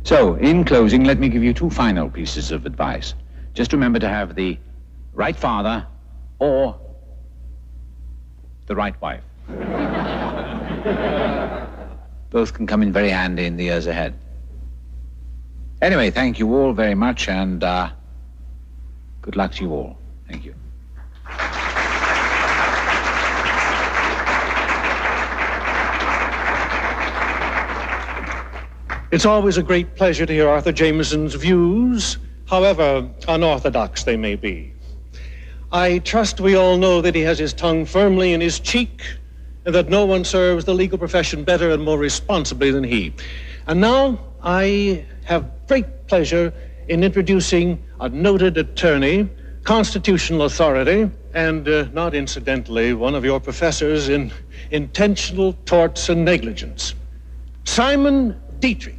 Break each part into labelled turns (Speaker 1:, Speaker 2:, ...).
Speaker 1: So, in closing, let me give you two final pieces of advice. Just remember to have the right father or the right wife. Both can come in very handy in the years ahead. Anyway, thank you all very much, and good luck to you all. Thank you.
Speaker 2: It's always a great pleasure to hear Arthur Jameson's views, however unorthodox they may be. I trust we all know that he has his tongue firmly in his cheek and that no one serves the legal profession better and more responsibly than he. And now I have great pleasure in introducing a noted attorney, constitutional authority, and not incidentally, one of your professors in intentional torts and negligence, Simon Dietrich.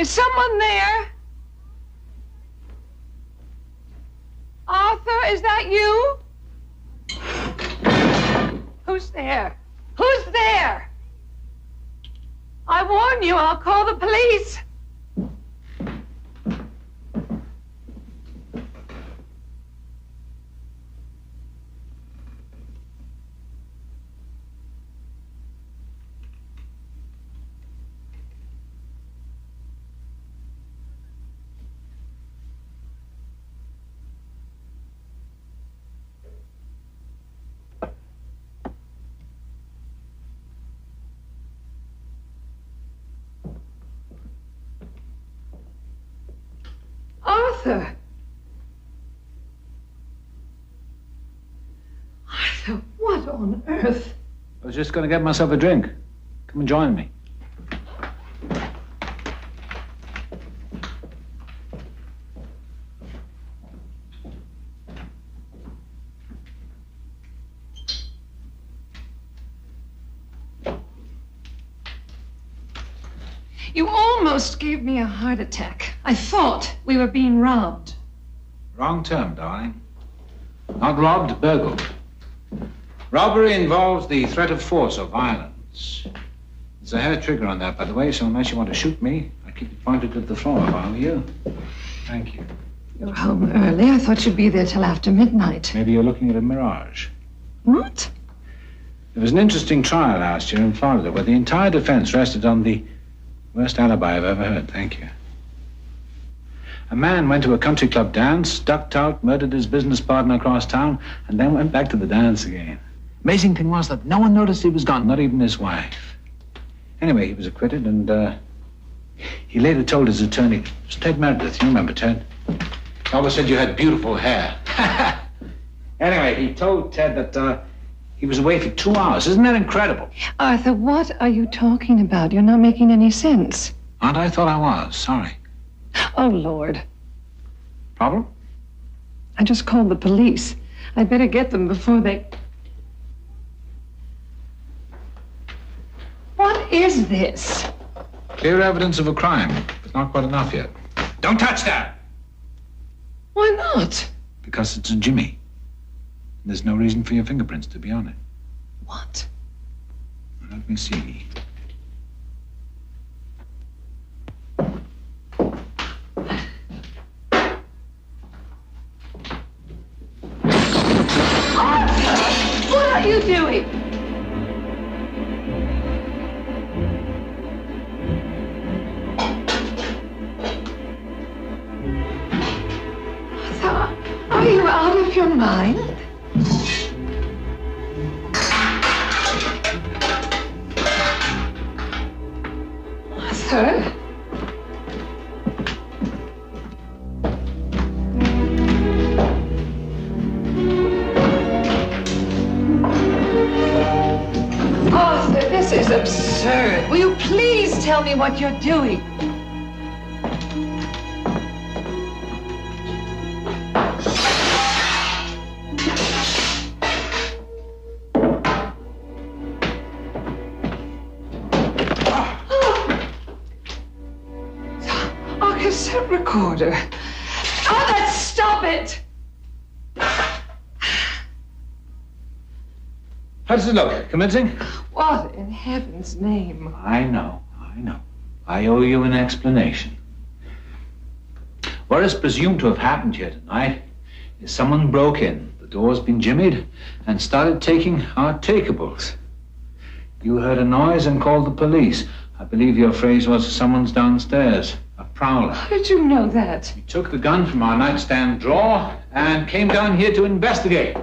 Speaker 3: Is someone there? Arthur, is that you? Who's there? Who's there? I warn you, I'll call the police. Arthur. Arthur, what on earth?
Speaker 1: I was just going to get myself a drink. Come and join me.
Speaker 3: You almost gave me a heart attack. I thought we were being robbed.
Speaker 1: Wrong term, darling. Not robbed, burgled. Robbery involves the threat of force or violence. There's a hair trigger on that, by the way, so unless you want to shoot me, I keep it pointed at the floor if I were you. Thank you.
Speaker 3: You're home early. I thought you'd be there till after midnight.
Speaker 1: Maybe you're looking at a mirage.
Speaker 3: What?
Speaker 1: There was an interesting trial last year in Florida where the entire defense rested on the worst alibi I've ever heard. Thank you. A man went to a country club dance, ducked out, murdered his business partner across town, and then went back to the dance again. Amazing thing was that no one noticed he was gone, not even his wife. Anyway, he was acquitted, and he later told his attorney, it was Ted Meredith, you remember Ted? He always said you had beautiful hair. Anyway, he told Ted that he was away for 2 hours. Isn't that incredible?
Speaker 3: Arthur, what are you talking about? You're not making any sense.
Speaker 1: Aunt, I thought I was. Sorry.
Speaker 3: Oh, Lord.
Speaker 1: Problem?
Speaker 3: I just called the police. I'd better get them before they... What is this?
Speaker 1: Clear evidence of a crime, but not quite enough yet. Don't touch that!
Speaker 3: Why not?
Speaker 1: Because it's a Jimmy. There's no reason for your fingerprints to be on it.
Speaker 3: What?
Speaker 1: Let me see.
Speaker 3: What are you doing? Arthur, are you out of your mind? Arthur? Arthur, this is absurd. Will you please tell me what you're doing? Our cassette recorder. Oh, let's stop it!
Speaker 1: How does it look? Convincing?
Speaker 3: What in heaven's name?
Speaker 1: I know. I owe you an explanation. What is presumed to have happened here tonight is someone broke in, the door's been jimmied, and started taking our takeables. You heard a noise and called the police. I believe your phrase was, someone's downstairs, a prowler.
Speaker 3: How did you know that?
Speaker 1: We took the gun from our nightstand drawer and came down here to investigate.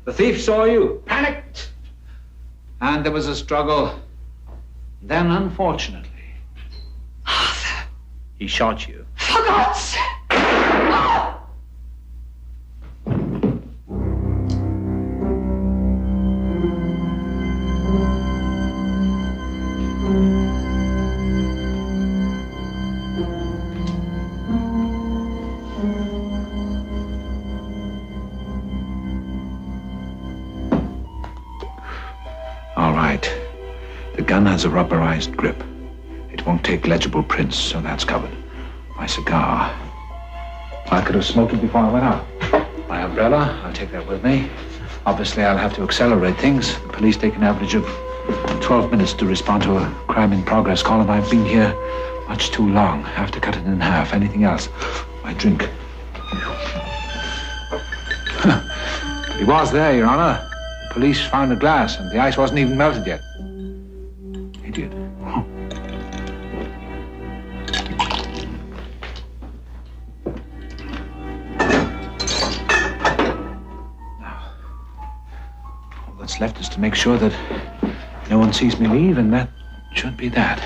Speaker 1: The thief saw you, panicked, and there was a struggle. Then, unfortunately,
Speaker 3: Arthur.
Speaker 1: he shot you.
Speaker 3: For God's sake! Oh!
Speaker 1: All right. The gun has a rubberized grip. It It won't take legible prints, so that's covered. My cigar. I could have smoked it before I went out. My umbrella, I'll take that with me. Obviously, I'll have to accelerate things. The police take an average of 12 minutes to respond to a crime in progress call, and I've been here much too long. I have to cut it in half. Anything else? My drink. He was there, Your Honor. The police found a glass, and the ice wasn't even melted yet. Idiot. Now, all that's left is to make sure that no one sees me leave, and that should be that.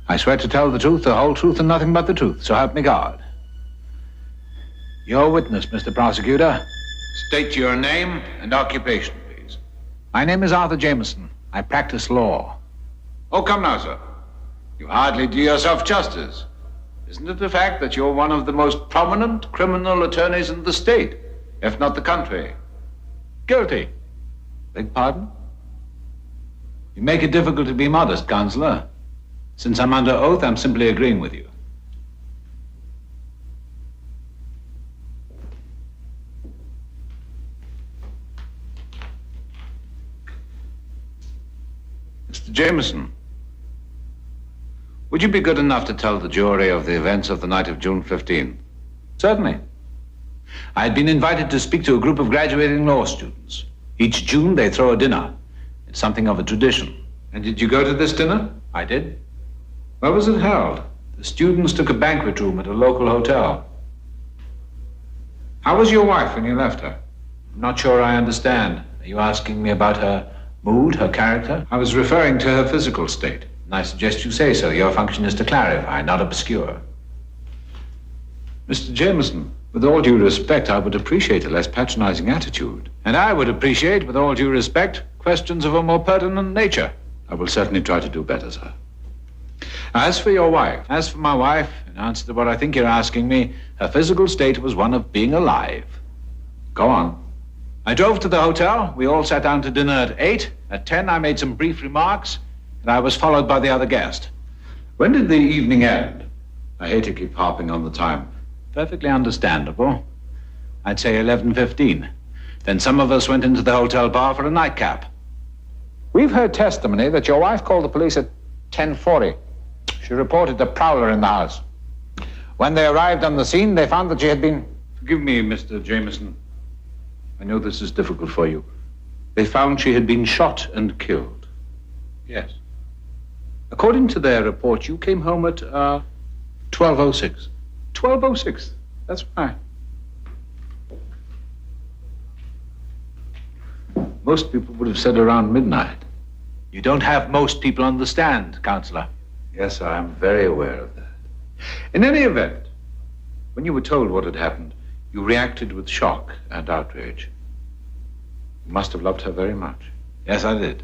Speaker 1: I swear to tell the truth, the whole truth, and nothing but the truth, so help me God. Your witness, Mr. Prosecutor.
Speaker 4: State your name and occupation, please.
Speaker 1: My name is Arthur Jameson. I practice law.
Speaker 4: Oh, come now, sir. You hardly do yourself justice. Isn't it a fact that you're one of the most prominent criminal attorneys in the state, if not the country? Guilty.
Speaker 1: Beg pardon? You make it difficult to be modest, Counselor. Since I'm under oath, I'm simply agreeing with you.
Speaker 4: Mr. Jameson, would you be good enough to tell the jury of the events of the night of June 15?
Speaker 1: Certainly. I had been invited to speak to a group of graduating law students. Each June, they throw a dinner. It's something of a tradition.
Speaker 4: And did you go to this dinner?
Speaker 1: I did.
Speaker 4: Where was it held?
Speaker 1: The students took a banquet room at a local hotel.
Speaker 4: How was your wife when you left her?
Speaker 1: I'm not sure I understand. Are you asking me about her mood, her character?
Speaker 4: I was referring to her physical state.
Speaker 1: And I suggest you say so. Your function is to clarify, not obscure.
Speaker 4: Mr. Jameson, with all due respect, I would appreciate a less patronizing attitude.
Speaker 1: And I would appreciate, with all due respect, questions of a more pertinent nature.
Speaker 4: I will certainly try to do better, sir.
Speaker 1: As for your wife, as for my wife, in answer to what I think you're asking me, her physical state was one of being alive.
Speaker 4: Go on.
Speaker 1: I drove to the hotel. We all sat down to dinner at 8. At 10, I made some brief remarks, and I was followed by the other guest.
Speaker 4: When did the evening end? I hate to keep harping on the time.
Speaker 1: Perfectly understandable. I'd say 11:15. Then some of us went into the hotel bar for a nightcap. We've heard testimony that your wife called the police at 10:40. She reported a prowler in the house. When they arrived on the scene, they found that she had been...
Speaker 4: Forgive me, Mr. Jameson. I know this is difficult for you. They found she had been shot and killed.
Speaker 1: Yes.
Speaker 4: According to their report, you came home at 12:06.
Speaker 1: 12:06. That's right.
Speaker 4: Most people would have said around midnight.
Speaker 1: You don't have most people on the stand, Counselor.
Speaker 4: Yes, I am very aware of that. In any event, when you were told what had happened, you reacted with shock and outrage. You must have loved her very much.
Speaker 1: Yes, I did.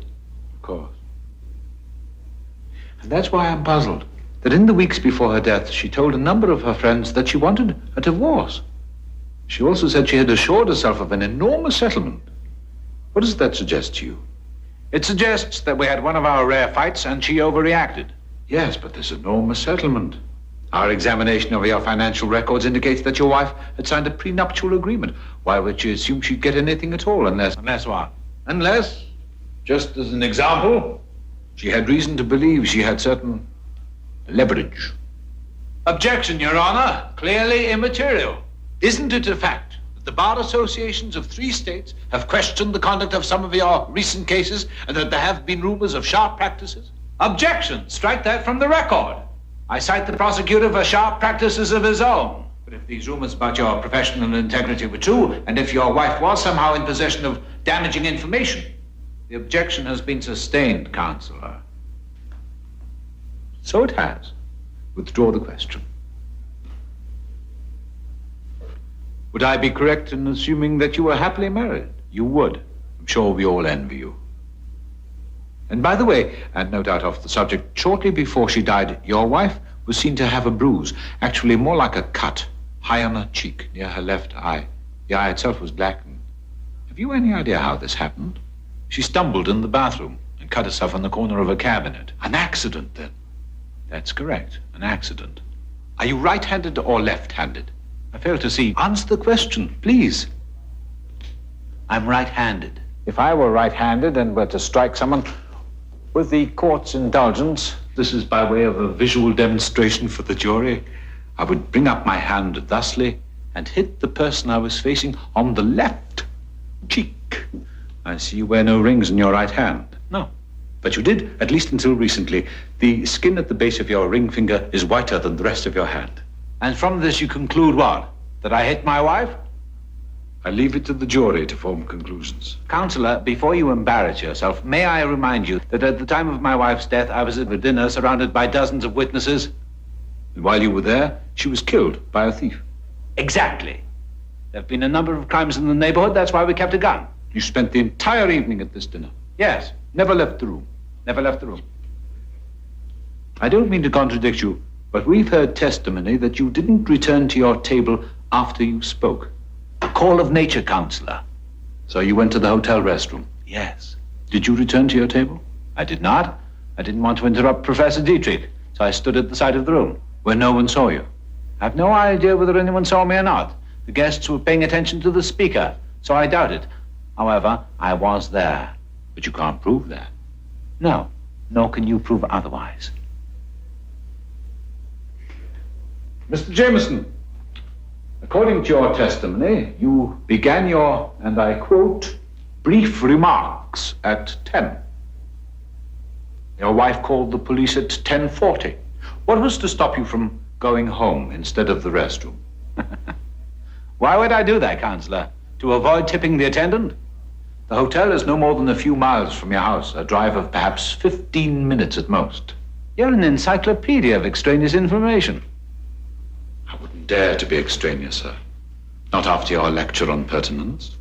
Speaker 4: Of course. And that's why I'm puzzled that in the weeks before her death, she told a number of her friends that she wanted a divorce. She also said she had assured herself of an enormous settlement. What does that suggest to you?
Speaker 1: It suggests that we had one of our rare fights and she overreacted.
Speaker 4: Yes, but this enormous settlement. Our examination of your financial records indicates that your wife had signed a prenuptial agreement. Why would she assume she'd get anything at all unless...
Speaker 1: Unless what?
Speaker 4: Unless, just as an example, she had reason to believe she had certain leverage.
Speaker 1: Objection, Your Honor. Clearly immaterial. Isn't it a fact that the bar associations of 3 states have questioned the conduct of some of your recent cases and that there have been rumors of sharp practices? Objection! Strike that from the record. I cite the prosecutor for sharp practices of his own. But if these rumors about your professional integrity were true, and if your wife was somehow in possession of damaging information, the objection has been sustained, Counselor.
Speaker 4: So it has. Withdraw the question.
Speaker 1: Would I be correct in assuming that you were happily married? You would. I'm sure we all envy you. And by the way, and no doubt off the subject, shortly before she died, your wife was seen to have a bruise, actually more like a cut, high on her cheek, near her left eye. The eye itself was blackened.
Speaker 4: Have you any idea how this happened? She stumbled in the bathroom and cut herself on the corner of a cabinet. An accident, then? That's correct, an accident. Are you right-handed or left-handed? I fail to see. Answer the question, please. I'm right-handed.
Speaker 1: If I were right-handed and were to strike someone, with the court's indulgence,
Speaker 4: This is by way of a visual demonstration for the jury. I would bring up my hand thusly and hit the person I was facing on the left cheek. I see you wear no rings in your right hand. No. But you did, at least until recently. The skin at the base of your ring finger is whiter than the rest of your hand. And from this you conclude what? That I hit my wife? I leave it to the jury to form conclusions. Counselor, before you embarrass yourself, may I remind you that at the time of my wife's death, I was at a dinner surrounded by dozens of witnesses. And while you were there, she was killed by a thief. Exactly. There have been a number of crimes in the neighborhood. That's why we kept a gun. You spent the entire evening at this dinner? Yes. Never left the room. Never left the room. I don't mean to contradict you, but we've heard testimony that you didn't return to your table after you spoke. A call of nature, Counselor. So you went to the hotel restroom? Yes. Did you return to your table? I did not. I didn't want to interrupt Professor Dietrich, so I stood at the side of the room where no one saw you. I have no idea whether anyone saw me or not. The guests were paying attention to the speaker, so I doubt it. However, I was there. But you can't prove that. No, nor can you prove otherwise. Mr. Jameson, according to your testimony, you began your, and I quote, brief remarks at 10. Your wife called the police at 10:40. What was to stop you from going home instead of the restroom? Why would I do that, Counselor? To avoid tipping the attendant? The hotel is no more than a few miles from your house, a drive of perhaps 15 minutes at most. You're an encyclopedia of extraneous information. I wouldn't dare to be extraneous, sir. Not after your lecture on pertinence.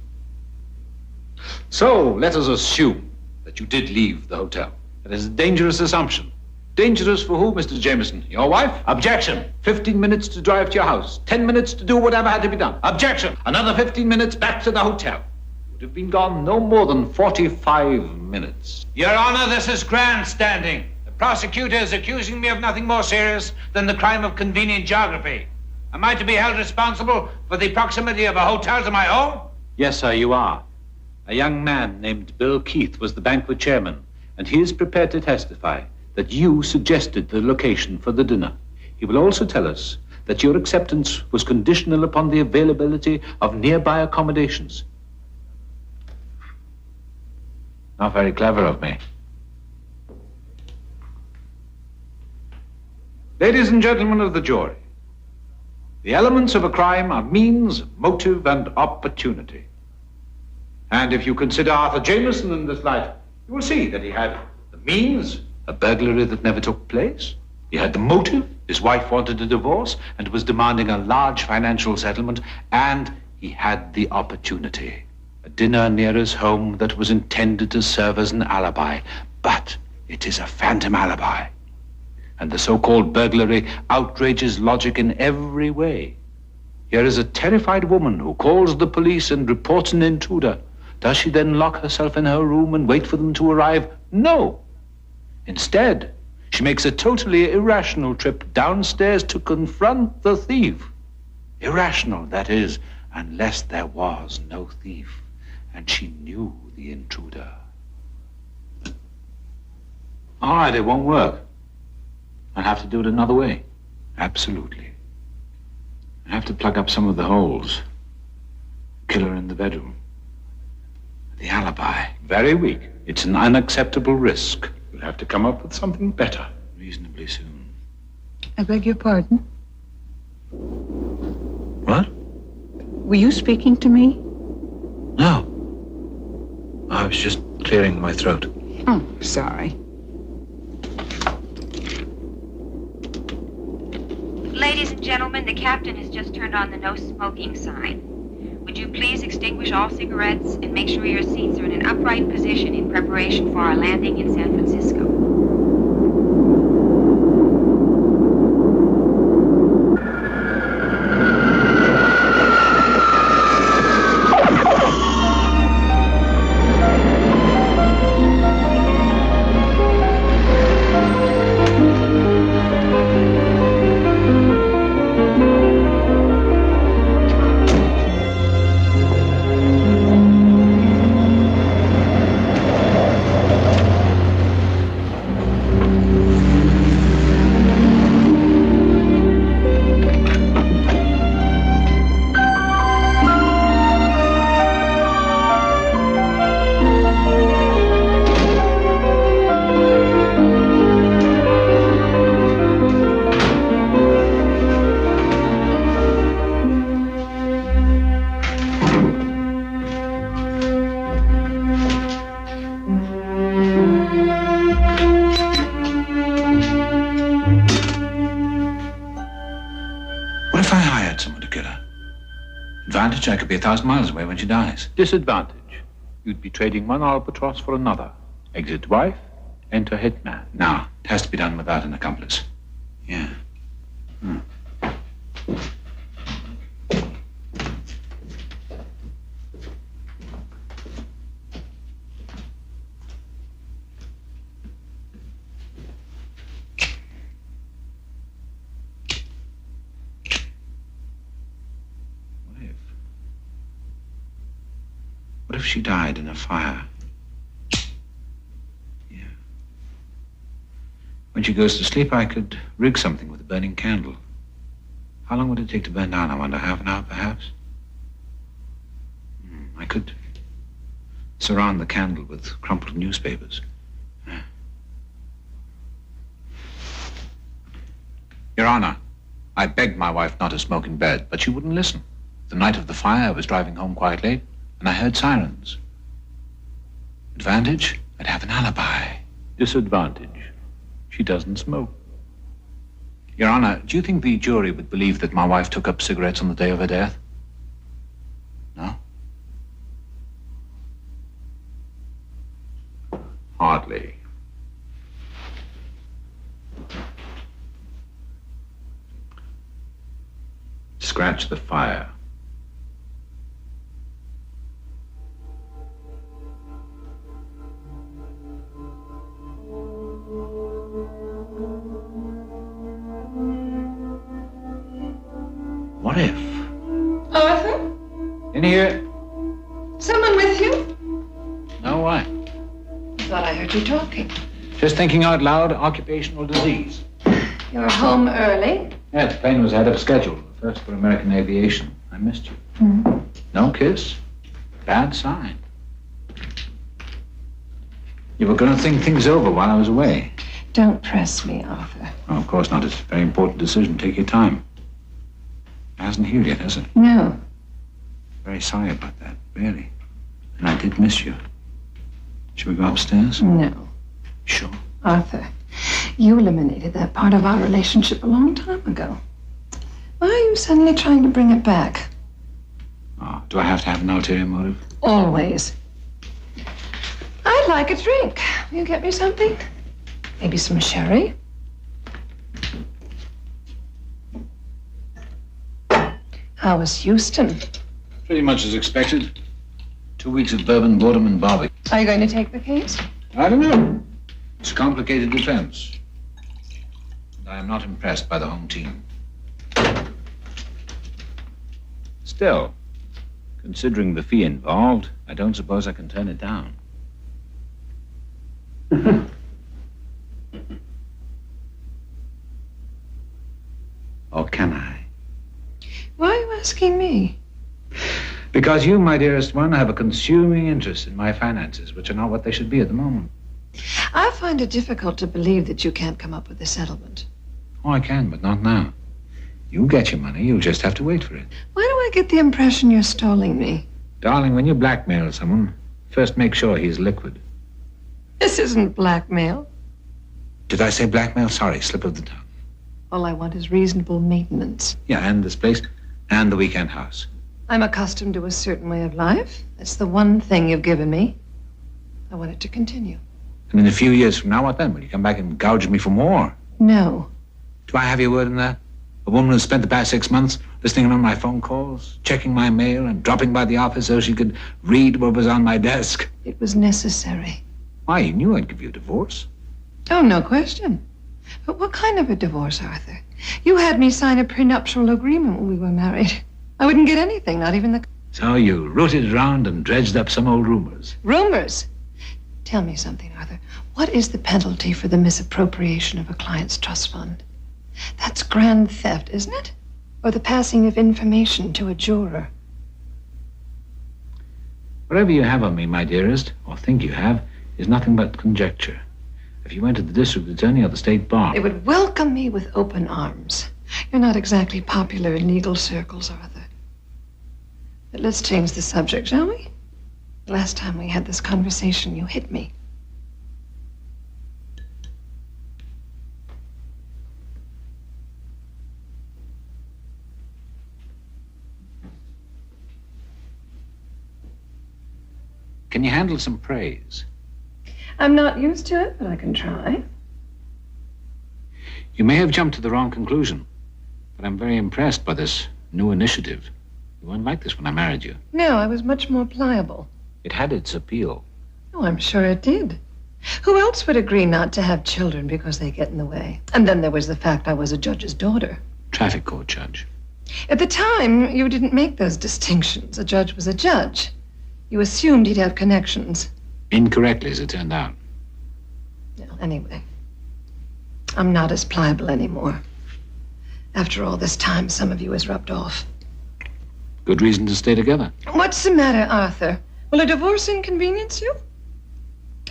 Speaker 4: So, let us assume that you did leave the hotel. That is a dangerous assumption. Dangerous for who, Mr. Jameson? Your wife? Objection. 15 minutes to drive to your house. 10 minutes to do whatever had to be done. Objection. Another 15 minutes back to the hotel. Would have been gone no more than 45 minutes. Your Honor, this is grandstanding. The prosecutor is accusing me of nothing more serious than the crime of convenient geography. Am I to be held responsible for the proximity of a hotel to my home? Yes, sir, you are. A young man named Bill Keith was the banquet chairman, and he is prepared to testify that you suggested the location for the dinner. He will also tell us that your acceptance was conditional upon the availability of nearby accommodations. Not very clever of me. Ladies and gentlemen of the jury, the elements of a crime are means, motive, and opportunity. And if you consider Arthur Jameson in this light, you will see that he had the means, a burglary that never took place. He had the motive, his wife wanted a divorce and was demanding a large financial settlement, and he had the opportunity. A dinner near his home that was intended to serve as an alibi, but it is a phantom alibi. And the so-called burglary outrages logic in every way. Here is a terrified woman who calls the police and reports an intruder. Does she then lock herself in her room and wait for them to arrive? No. Instead, she makes a totally irrational trip downstairs to confront the thief. Irrational, that is, unless there was no thief. And she knew the intruder. All right, it won't work. I'll have to do it another way. Absolutely. I have to plug up some of the holes. Killer in the bedroom. The alibi. Very weak. It's an unacceptable risk. We'll have to come up with something better reasonably soon.
Speaker 5: I beg your pardon?
Speaker 4: What?
Speaker 5: Were you speaking to me?
Speaker 4: No. I was just clearing my throat.
Speaker 5: Oh, sorry.
Speaker 6: Ladies and gentlemen, the captain has just turned on the no smoking sign. Would you please extinguish all cigarettes and make sure your seats are in an upright position in preparation for our landing in San Francisco?
Speaker 1: advantage? I could be 1,000 miles away when she dies.
Speaker 4: Disadvantage. You'd be trading one albatross for another. Exit wife, enter hitman.
Speaker 1: No, it has to be done without an accomplice. Yeah. What if she died in a fire? Yeah. When she goes to sleep, I could rig something with a burning candle. How long would it take to burn down, I wonder? Half an hour, perhaps? I could surround the candle with crumpled newspapers. Your Honor, I begged my wife not to smoke in bed, but she wouldn't listen. The night of the fire, I was driving home quite late, and I heard sirens. Advantage? I'd have an alibi.
Speaker 4: Disadvantage. She doesn't smoke.
Speaker 1: Your Honor, do you think the jury would believe that my wife took up cigarettes on the day of her death? No?
Speaker 4: Hardly.
Speaker 1: Scratch the fire. What if?
Speaker 3: Arthur?
Speaker 1: In here?
Speaker 3: Someone with you?
Speaker 1: No, why?
Speaker 3: I thought I heard you talking.
Speaker 1: Just thinking out loud, occupational disease.
Speaker 3: You're home early.
Speaker 1: Yeah, the plane was ahead of schedule. The first for American aviation. I missed you. No kiss? Bad sign. You were going to think things over while I was away.
Speaker 3: Don't press me, Arthur.
Speaker 1: Oh, of course not. It's a very important decision. Take your time. It hasn't healed yet, has it?
Speaker 3: No.
Speaker 1: Very sorry about that, really. And I did miss you. Should we go upstairs?
Speaker 3: No.
Speaker 1: Sure.
Speaker 3: Arthur, you eliminated that part of our relationship a long time ago. Why are you suddenly trying to bring it back?
Speaker 1: Oh, do I have to have an ulterior motive?
Speaker 3: Always. I'd like a drink. Will you get me something? Maybe some sherry? How was Houston?
Speaker 1: Pretty much as expected. 2 weeks of bourbon, boredom, and barbecue.
Speaker 3: Are you going to take the case?
Speaker 1: I don't know. It's a complicated defense. And I am not impressed by the home team.
Speaker 4: Still, considering the fee involved,
Speaker 1: I don't suppose I can turn it down. Or can I?
Speaker 3: Why are you asking me?
Speaker 1: Because you, my dearest one, have a consuming interest in my finances, which are not what they should be at the moment.
Speaker 3: I find it difficult to believe that you can't come up with a settlement.
Speaker 1: Oh, I can, but not now. You'll get your money. You'll just have to wait for it.
Speaker 3: Why do I get the impression you're stalling me?
Speaker 1: Darling, when you blackmail someone, first make sure he's liquid.
Speaker 3: This isn't blackmail.
Speaker 1: Did I say blackmail? Sorry, slip of the tongue.
Speaker 3: All I want is reasonable maintenance.
Speaker 1: Yeah, and this place, and the weekend house.
Speaker 3: I'm accustomed to a certain way of life. That's the one thing you've given me. I want it to continue.
Speaker 1: And in a few years from now, what then? Will you come back and gouge me for more?
Speaker 3: No.
Speaker 1: Do I have your word on that? A woman who spent the past 6 months listening in on my phone calls, checking my mail, and dropping by the office so she could read what was on my desk.
Speaker 3: It was necessary.
Speaker 1: Why, you knew I'd give you a divorce.
Speaker 3: Oh, no question. But what kind of a divorce, Arthur? You had me sign a prenuptial agreement when we were married. I wouldn't get anything, not even the...
Speaker 1: So you rooted around and dredged up some old rumors.
Speaker 3: Rumors? Tell me something, Arthur. What is the penalty for the misappropriation of a client's trust fund? That's grand theft, isn't it? Or the passing of information to a juror?
Speaker 1: Whatever you have on me, my dearest, or think you have, is nothing but conjecture. If you went to the district attorney or the state bar...
Speaker 3: They would welcome me with open arms. You're not exactly popular in legal circles, Arthur. But let's change the subject, shall we? The last time we had this conversation, you hit me.
Speaker 1: Can you handle some praise?
Speaker 3: I'm not used to it, but I can try.
Speaker 1: You may have jumped to the wrong conclusion, but I'm very impressed by this new initiative. You weren't like this when I married you.
Speaker 3: No, I was much more pliable.
Speaker 1: It had its appeal.
Speaker 3: Oh, I'm sure it did. Who else would agree not to have children because they get in the way? And then there was the fact I was a judge's daughter.
Speaker 1: Traffic court judge.
Speaker 3: At the time, you didn't make those distinctions. A judge was a judge. You assumed he'd have connections.
Speaker 1: Incorrectly, as it turned out.
Speaker 3: Well, anyway, I'm not as pliable anymore. After all this time, some of you has rubbed off.
Speaker 1: Good reason to stay together.
Speaker 3: What's the matter, Arthur? Will a divorce inconvenience you?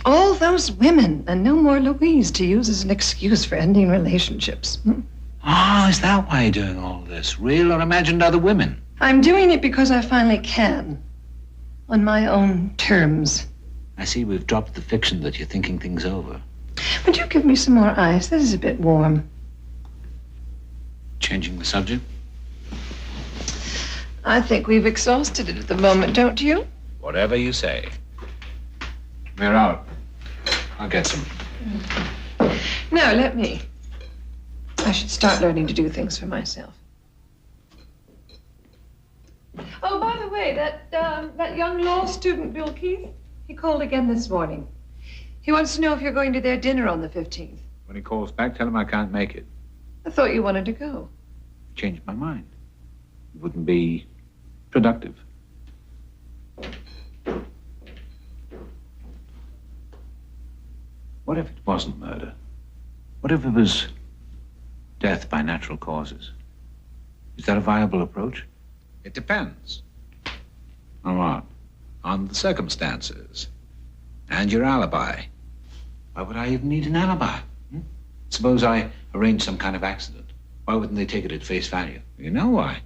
Speaker 3: All those women, and no more Louise to use as an excuse for ending relationships.
Speaker 1: Ah, is that why you're doing all this? Real or imagined other women?
Speaker 3: I'm doing it because I finally can. On my own terms.
Speaker 1: I see we've dropped the fiction that you're thinking things over.
Speaker 3: Would you give me some more ice? This is a bit warm.
Speaker 1: Changing the subject?
Speaker 3: I think we've exhausted it at the moment, don't you?
Speaker 1: Whatever you say. We're out. I'll get some.
Speaker 3: No, let me. I should start learning to do things for myself. Oh, by the way, that young law student, Bill Keith, he called again this morning. He wants to know if you're going to their dinner on the 15th.
Speaker 1: When he calls back, tell him I can't make it.
Speaker 3: I thought you wanted to go.
Speaker 1: Changed my mind. It wouldn't be productive. What if it wasn't murder? What if it was death by natural causes? Is that a viable approach? It depends. On what? On the circumstances. And your alibi. Why would I even need an alibi? Suppose I arranged some kind of accident. Why wouldn't they take it at face value? You know why.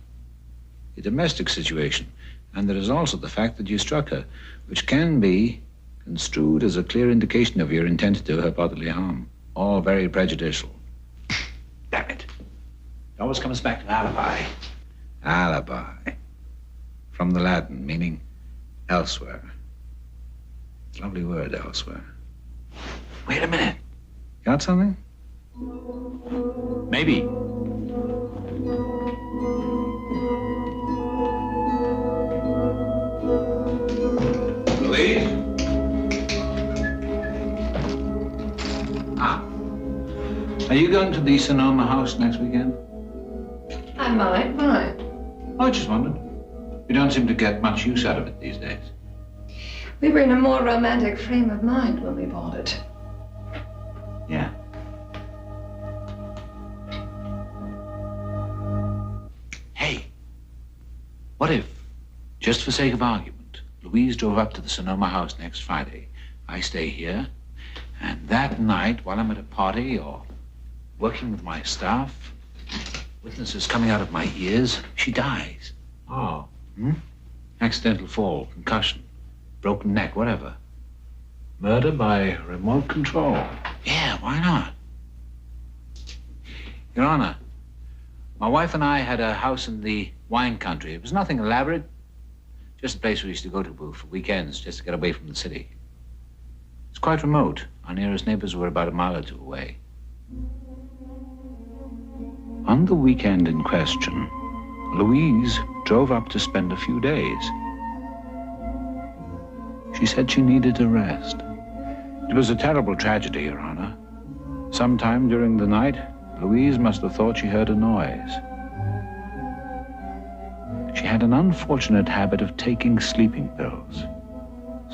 Speaker 1: A domestic situation. And there is also the fact that you struck her, which can be construed as a clear indication of your intent to do her bodily harm. All very prejudicial. Damn it. It always comes back to alibi. Alibi. From the Latin, meaning elsewhere. Lovely word, elsewhere. Wait a minute. Got something? Maybe. Louise? Are you going to the Sonoma house next weekend?
Speaker 3: I might. Why?
Speaker 1: I just wondered. You don't seem to get much use out of it these days.
Speaker 3: We were in a more romantic frame of mind when we bought it.
Speaker 1: Yeah. Hey, what if, just for sake of argument, Louise drove up to the Sonoma house next Friday. I stay here, and that night, while I'm at a party or working with my staff, witnesses coming out of my ears, she dies.
Speaker 4: Oh.
Speaker 1: Accidental fall, concussion, broken neck, whatever. Murder by remote control. Yeah, why not? Your Honor, my wife and I had a house in the wine country. It was nothing elaborate, just a place we used to go to for weekends, just to get away from the city. It's quite remote. Our nearest neighbors were about a mile or two away. On the weekend in question, Louise drove up to spend a few days. She said she needed a rest. It was a terrible tragedy, Your Honor. Sometime during the night, Louise must have thought she heard a noise. She had an unfortunate habit of taking sleeping pills.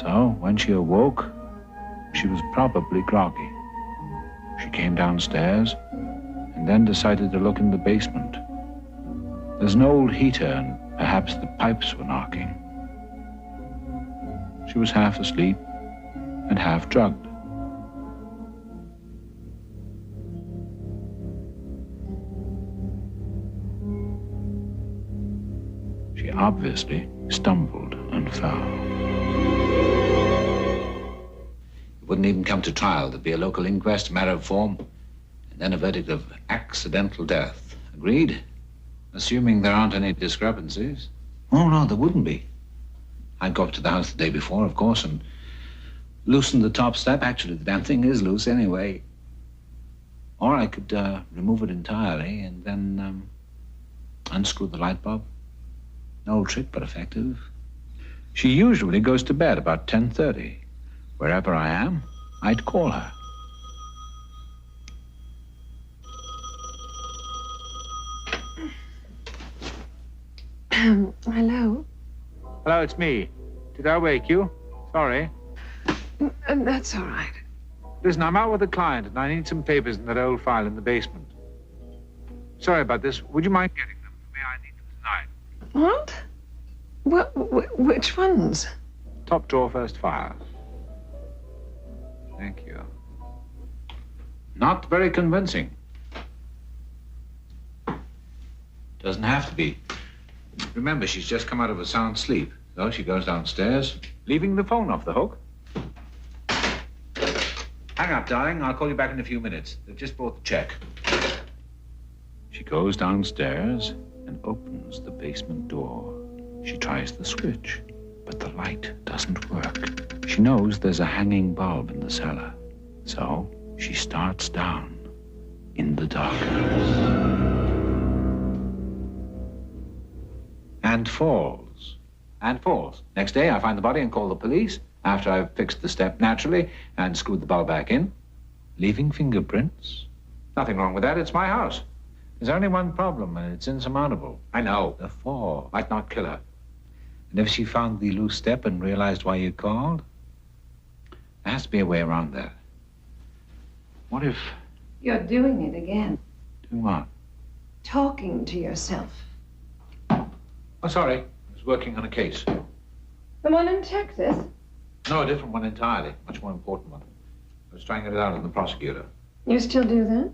Speaker 1: So, when she awoke, she was probably groggy. She came downstairs and then decided to look in the basement. There's an old heater and perhaps the pipes were knocking. She was half asleep and half drugged. She obviously stumbled and fell. It wouldn't even come to trial. There'd be a local inquest, a matter of form, and then a verdict of accidental death. Agreed? Assuming there aren't any discrepancies. Oh, no, there wouldn't be. I'd go up to the house the day before, of course, and loosen the top step. Actually, the damn thing is loose anyway. Or I could remove it entirely and then unscrew the light bulb. An old trick, but effective. She usually goes to bed about 10:30. Wherever I am, I'd call her.
Speaker 3: Hello?
Speaker 1: Hello, it's me. Did I wake you? Sorry.
Speaker 3: That's all right.
Speaker 1: Listen, I'm out with a client and I need some papers in that old file in the basement. Sorry about this. Would you mind getting them for me? I need them tonight.
Speaker 3: What? Which ones?
Speaker 1: Top drawer, first file. Thank you. Not very convincing. Doesn't have to be. Remember, she's just come out of a sound sleep. So she goes downstairs, leaving the phone off the hook. Hang up, darling. I'll call you back in a few minutes. They've just brought the check. She goes downstairs and opens the basement door. She tries the switch, but the light doesn't work. She knows there's a hanging bulb in the cellar. So she starts down in the darkness. And falls. And falls. Next day, I find the body and call the police after I've fixed the step naturally and screwed the bulb back in, leaving fingerprints. Nothing wrong with that. It's my house. There's only one problem, and it's insurmountable. I know. The fall might not kill her. And if she found the loose step and realized why you called, there has to be a way around that. What if...
Speaker 3: You're doing it again.
Speaker 1: Doing what?
Speaker 3: Talking to yourself.
Speaker 1: Oh, sorry. I was working on a case.
Speaker 3: The one in Texas?
Speaker 1: No, a different one entirely. Much more important one. I was trying it out on the prosecutor.
Speaker 3: You still do that?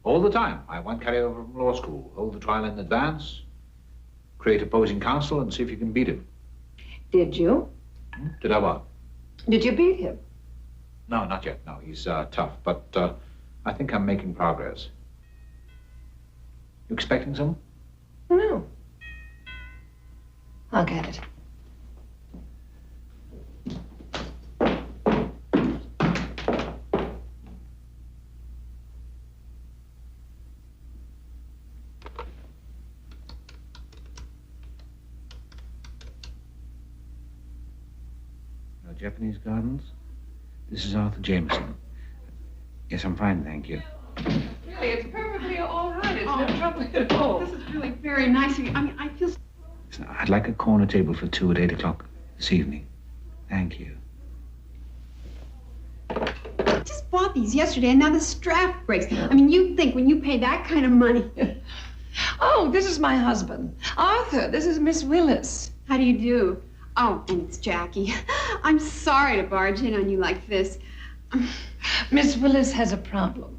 Speaker 1: All the time. I want carry over from law school. Hold the trial in advance. Create opposing counsel and see if you can beat him.
Speaker 3: Did you?
Speaker 1: Did I what?
Speaker 3: Did you beat him?
Speaker 1: No, not yet. No, he's tough. But I think I'm making progress. You expecting some?
Speaker 3: No. I'll get it.
Speaker 1: Japanese gardens. This is Arthur Jameson. Yes, I'm fine, thank you.
Speaker 5: Really, it's perfectly all right. It's no trouble at all. This is really very nice of you. I mean, I feel...
Speaker 1: Listen, I'd like a corner table for 2 at 8 o'clock this evening. Thank you.
Speaker 7: I just bought these yesterday, and now the strap breaks. I mean, you'd think when you pay that kind of money...
Speaker 3: Oh, this is my husband. Arthur, this is Miss Willis.
Speaker 7: How do you do? Oh, and it's Jackie. I'm sorry to barge in on you like this.
Speaker 3: Miss Willis has a problem.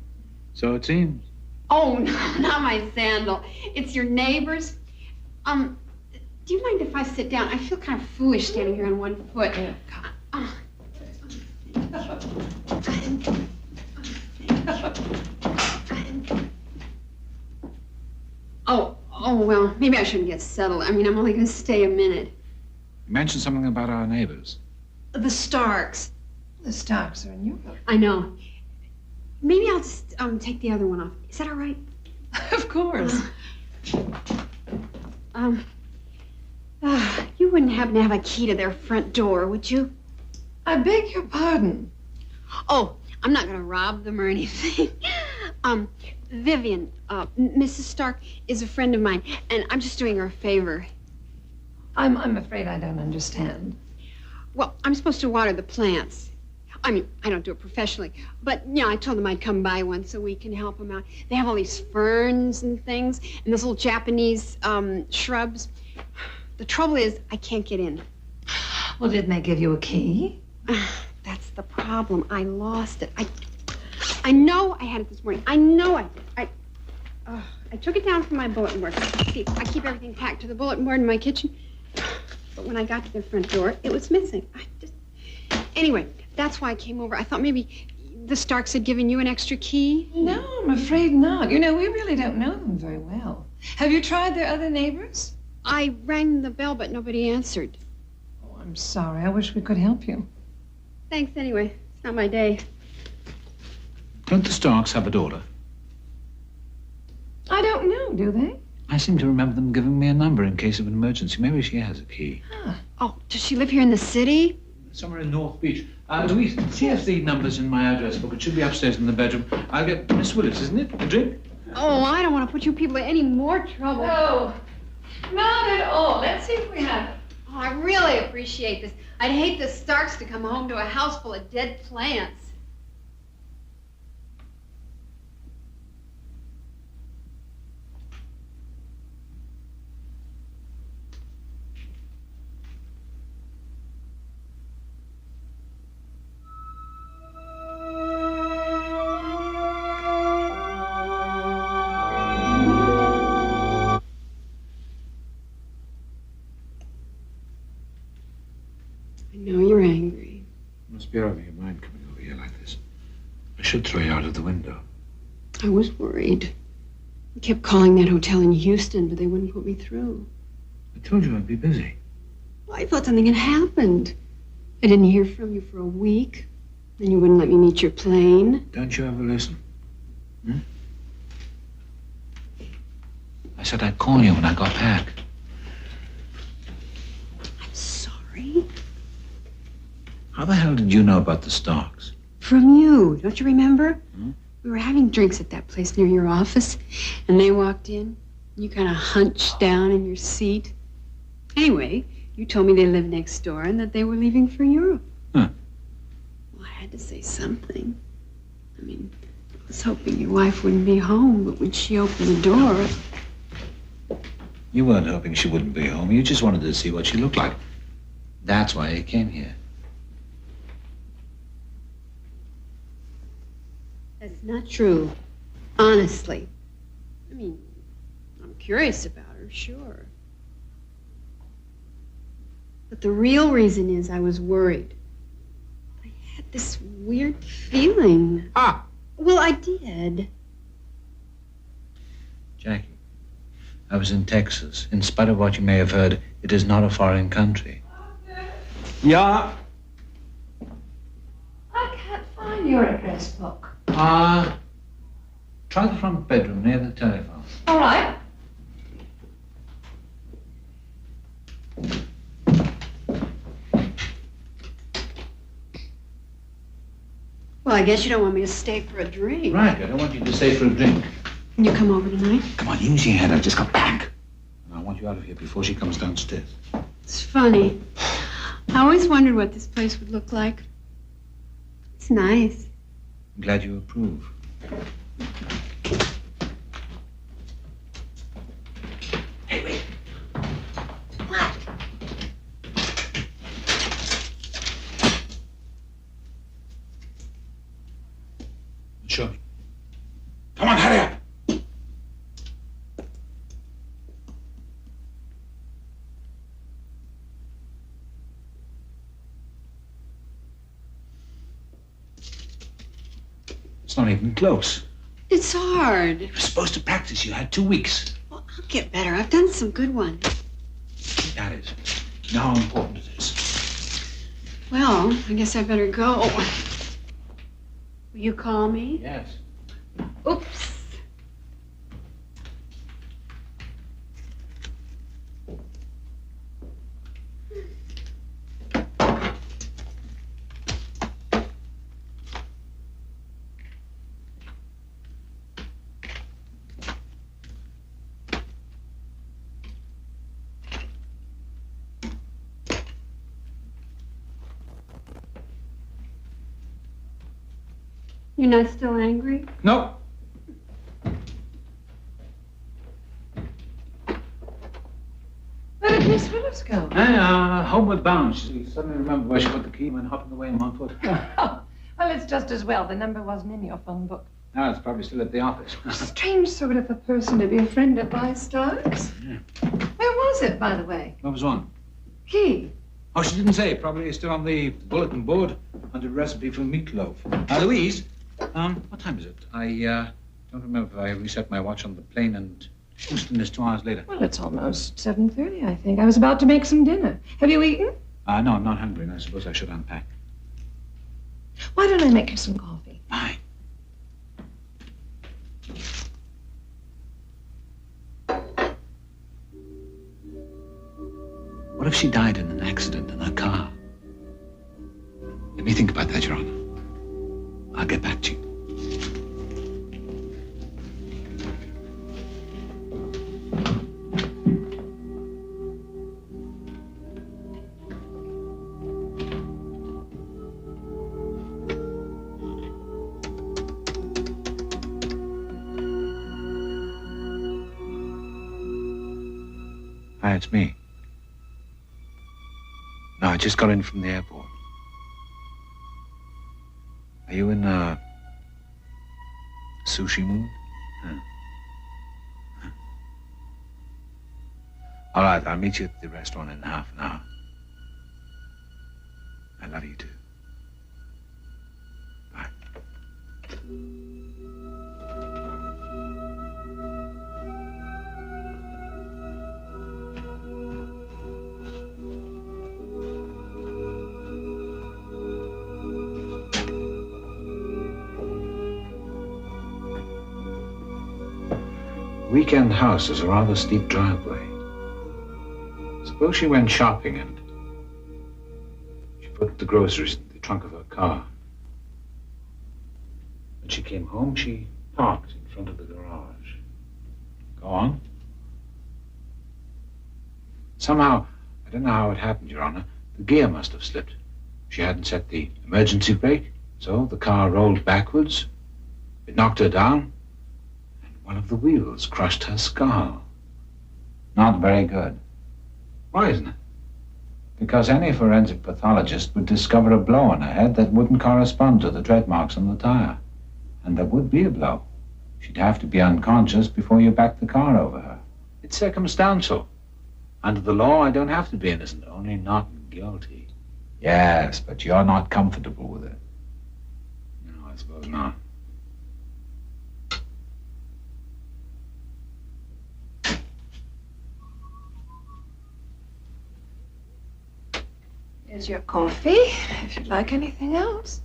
Speaker 1: So it seems.
Speaker 7: Oh, no, not my sandal. It's your neighbor's. Do you mind if I sit down? I feel kind of foolish standing here on one foot.
Speaker 3: Yeah, come.
Speaker 7: Oh, well, maybe I shouldn't get settled. I mean, I'm only going to stay a minute.
Speaker 1: You mentioned something about our neighbors.
Speaker 7: The Starks.
Speaker 3: The Starks are in Europe.
Speaker 7: I know. Maybe I'll just take the other one off. Is that all right?
Speaker 3: Of course.
Speaker 7: You wouldn't happen to have a key to their front door, would you?
Speaker 3: I beg your pardon.
Speaker 7: Oh, I'm not going to rob them or anything. Vivian, Mrs. Stark is a friend of mine, and I'm just doing her a favor.
Speaker 3: I'm afraid I don't understand.
Speaker 7: Well, I'm supposed to water the plants. I mean, I don't do it professionally, but, you know, I told them I'd come by once a week and help them out. They have all these ferns and things, and those little Japanese shrubs. The trouble is, I can't get in.
Speaker 3: Well, didn't they give you a key?
Speaker 7: That's the problem. I lost it. I know I had it this morning. I know I took it down from my bulletin board. See, I keep everything packed to the bulletin board in my kitchen. But when I got to the front door, it was missing. Anyway, that's why I came over. I thought maybe the Starks had given you an extra key.
Speaker 3: No, I'm afraid not. You know, we really don't know them very well. Have you tried their other neighbors?
Speaker 7: I rang the bell, but nobody answered.
Speaker 3: Oh, I'm sorry. I wish we could help you.
Speaker 7: Thanks anyway. It's not my day.
Speaker 1: Don't the Starks have a daughter?
Speaker 3: I don't know, do they?
Speaker 1: I seem to remember them giving me a number in case of an emergency. Maybe she has a key.
Speaker 7: Oh, does she live here in the city?
Speaker 1: Somewhere in North Beach. Louise, see if the number's in my address book. It should be upstairs in the bedroom. I'll get Miss Willis, isn't it? A drink?
Speaker 7: Oh, I don't want to put you people in any more trouble.
Speaker 3: No, not at all. Let's see if we have it.
Speaker 7: Oh, I really appreciate this. I'd hate the Starks to come home to a house full of dead plants. I know you're angry.
Speaker 1: You must be out of your mind coming over here like this. I should throw you out of the window.
Speaker 7: I was worried. I kept calling that hotel in Houston, but they wouldn't put me through.
Speaker 1: I told you I'd be busy.
Speaker 7: Well, I thought something had happened. I didn't hear from you for a week. Then you wouldn't let me meet your plane.
Speaker 1: Don't you ever listen? I said I'd call you when I got back.
Speaker 7: I'm sorry.
Speaker 1: How the hell did you know about the Starks?
Speaker 7: From you. Don't you remember? We were having drinks at that place near your office, and they walked in. You kind of hunched down in your seat. Anyway, you told me they lived next door and that they were leaving for Europe.
Speaker 1: Huh.
Speaker 7: Well, I had to say something. I mean, I was hoping your wife wouldn't be home, but when she opened the door...
Speaker 1: You weren't hoping she wouldn't be home. You just wanted to see what she looked like. That's why you came here.
Speaker 7: That's not true. Honestly. I mean, I'm curious about her, sure. But the real reason is I was worried. I had this weird feeling.
Speaker 1: Ah!
Speaker 7: Well, I did.
Speaker 1: Jackie, I was in Texas. In spite of what you may have heard, it is not a foreign country. Yeah?
Speaker 3: I can't find your address book.
Speaker 1: Try the front bedroom near the telephone.
Speaker 3: All right.
Speaker 7: Well, I guess you don't want me to stay for a drink.
Speaker 1: Right, I don't want you to stay for a drink.
Speaker 7: Can you come over tonight?
Speaker 1: Come on, use your hand. I've just got back. And I want you out of here before she comes downstairs.
Speaker 7: It's funny. I always wondered what this place would look like. It's nice.
Speaker 1: I'm glad you approve. Hey, wait.
Speaker 7: What?
Speaker 1: Show me. Come on, hurry up. It's not even close.
Speaker 7: It's hard.
Speaker 1: You were supposed to practice. You had 2 weeks.
Speaker 7: Well, I'll get better. I've done some good ones.
Speaker 1: That is. You know how important it is.
Speaker 7: Well, I guess I better go. Will you call me?
Speaker 1: Yes.
Speaker 7: Oops. You're not still angry?
Speaker 1: No.
Speaker 3: Where did Miss Willis go?
Speaker 1: Homeward bound. She suddenly remembered where she put the key and went hopping away in Montfort.
Speaker 3: Well, it's just as well. The number wasn't in your phone book.
Speaker 1: Now it's probably still at the office.
Speaker 3: Strange sort of a person to be a friend of my Starks.
Speaker 1: Yeah.
Speaker 3: Where was it, by the way?
Speaker 1: What was on?
Speaker 3: Key.
Speaker 1: Oh, she didn't say. Probably it's still on the bulletin board under recipe for meatloaf. Louise, what time is it? I don't remember if I reset my watch on the plane, and Houston is 2 hours later.
Speaker 3: Well, it's almost 7:30, I think. I was about to make some dinner. Have you eaten?
Speaker 1: No, I'm not hungry, and I suppose I should unpack.
Speaker 3: Why don't I make you some coffee?
Speaker 1: Fine. What if she died in an accident in her car? Let me think about that, Your Honor. I'll get back to you. Hi, it's me. No, I just got in from the airport. Are you in sushi mood? Huh. All right, I'll meet you at the restaurant in half an hour. I love you too. Bye. Weekend house is a rather steep driveway. Suppose she went shopping and she put the groceries in the trunk of her car. When she came home, she parked in front of the garage. Go on. Somehow, I don't know how it happened, Your Honor, the gear must have slipped. She hadn't set the emergency brake, so the car rolled backwards. It knocked her down. One of the wheels crushed her skull. Not very good. Why isn't it? Because any forensic pathologist would discover a blow on her head that wouldn't correspond to the tread marks on the tire. And there would be a blow. She'd have to be unconscious before you back the car over her. It's circumstantial. Under the law, I don't have to be innocent, only not guilty. Yes, but you're not comfortable with it. No, I suppose not.
Speaker 3: Here's your coffee, if you'd like anything else.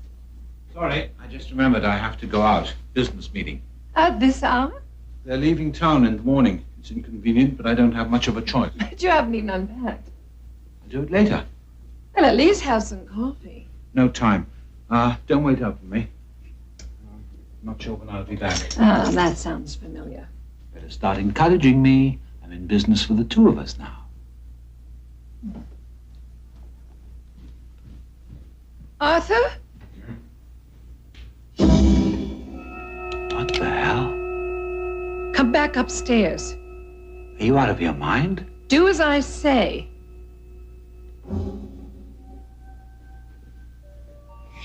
Speaker 1: Sorry, I just remembered I have to go out. Business meeting.
Speaker 3: At this hour?
Speaker 1: They're leaving town in the morning. It's inconvenient, but I don't have much of a choice.
Speaker 3: But you haven't even unpacked.
Speaker 1: I'll do it later.
Speaker 3: Well, at least have some coffee.
Speaker 1: No time. Don't wait up for me. I'm not sure when I'll be back.
Speaker 3: Ah, that sounds familiar.
Speaker 1: Better start encouraging me. I'm in business for the two of us now.
Speaker 3: Arthur?
Speaker 1: What the hell?
Speaker 3: Come back upstairs.
Speaker 1: Are you out of your mind?
Speaker 3: Do as I say.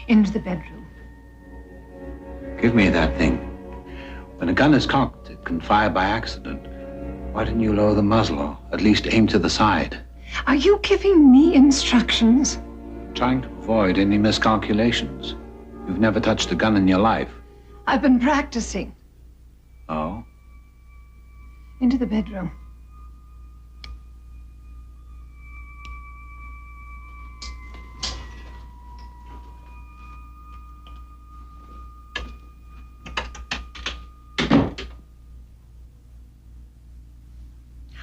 Speaker 3: Into the bedroom.
Speaker 1: Give me that thing. When a gun is cocked, it can fire by accident. Why didn't you lower the muzzle or at least aim to the side?
Speaker 3: Are you giving me instructions?
Speaker 1: Trying to avoid any miscalculations. You've never touched a gun in your life.
Speaker 3: I've been practicing.
Speaker 1: Oh?
Speaker 3: Into the bedroom.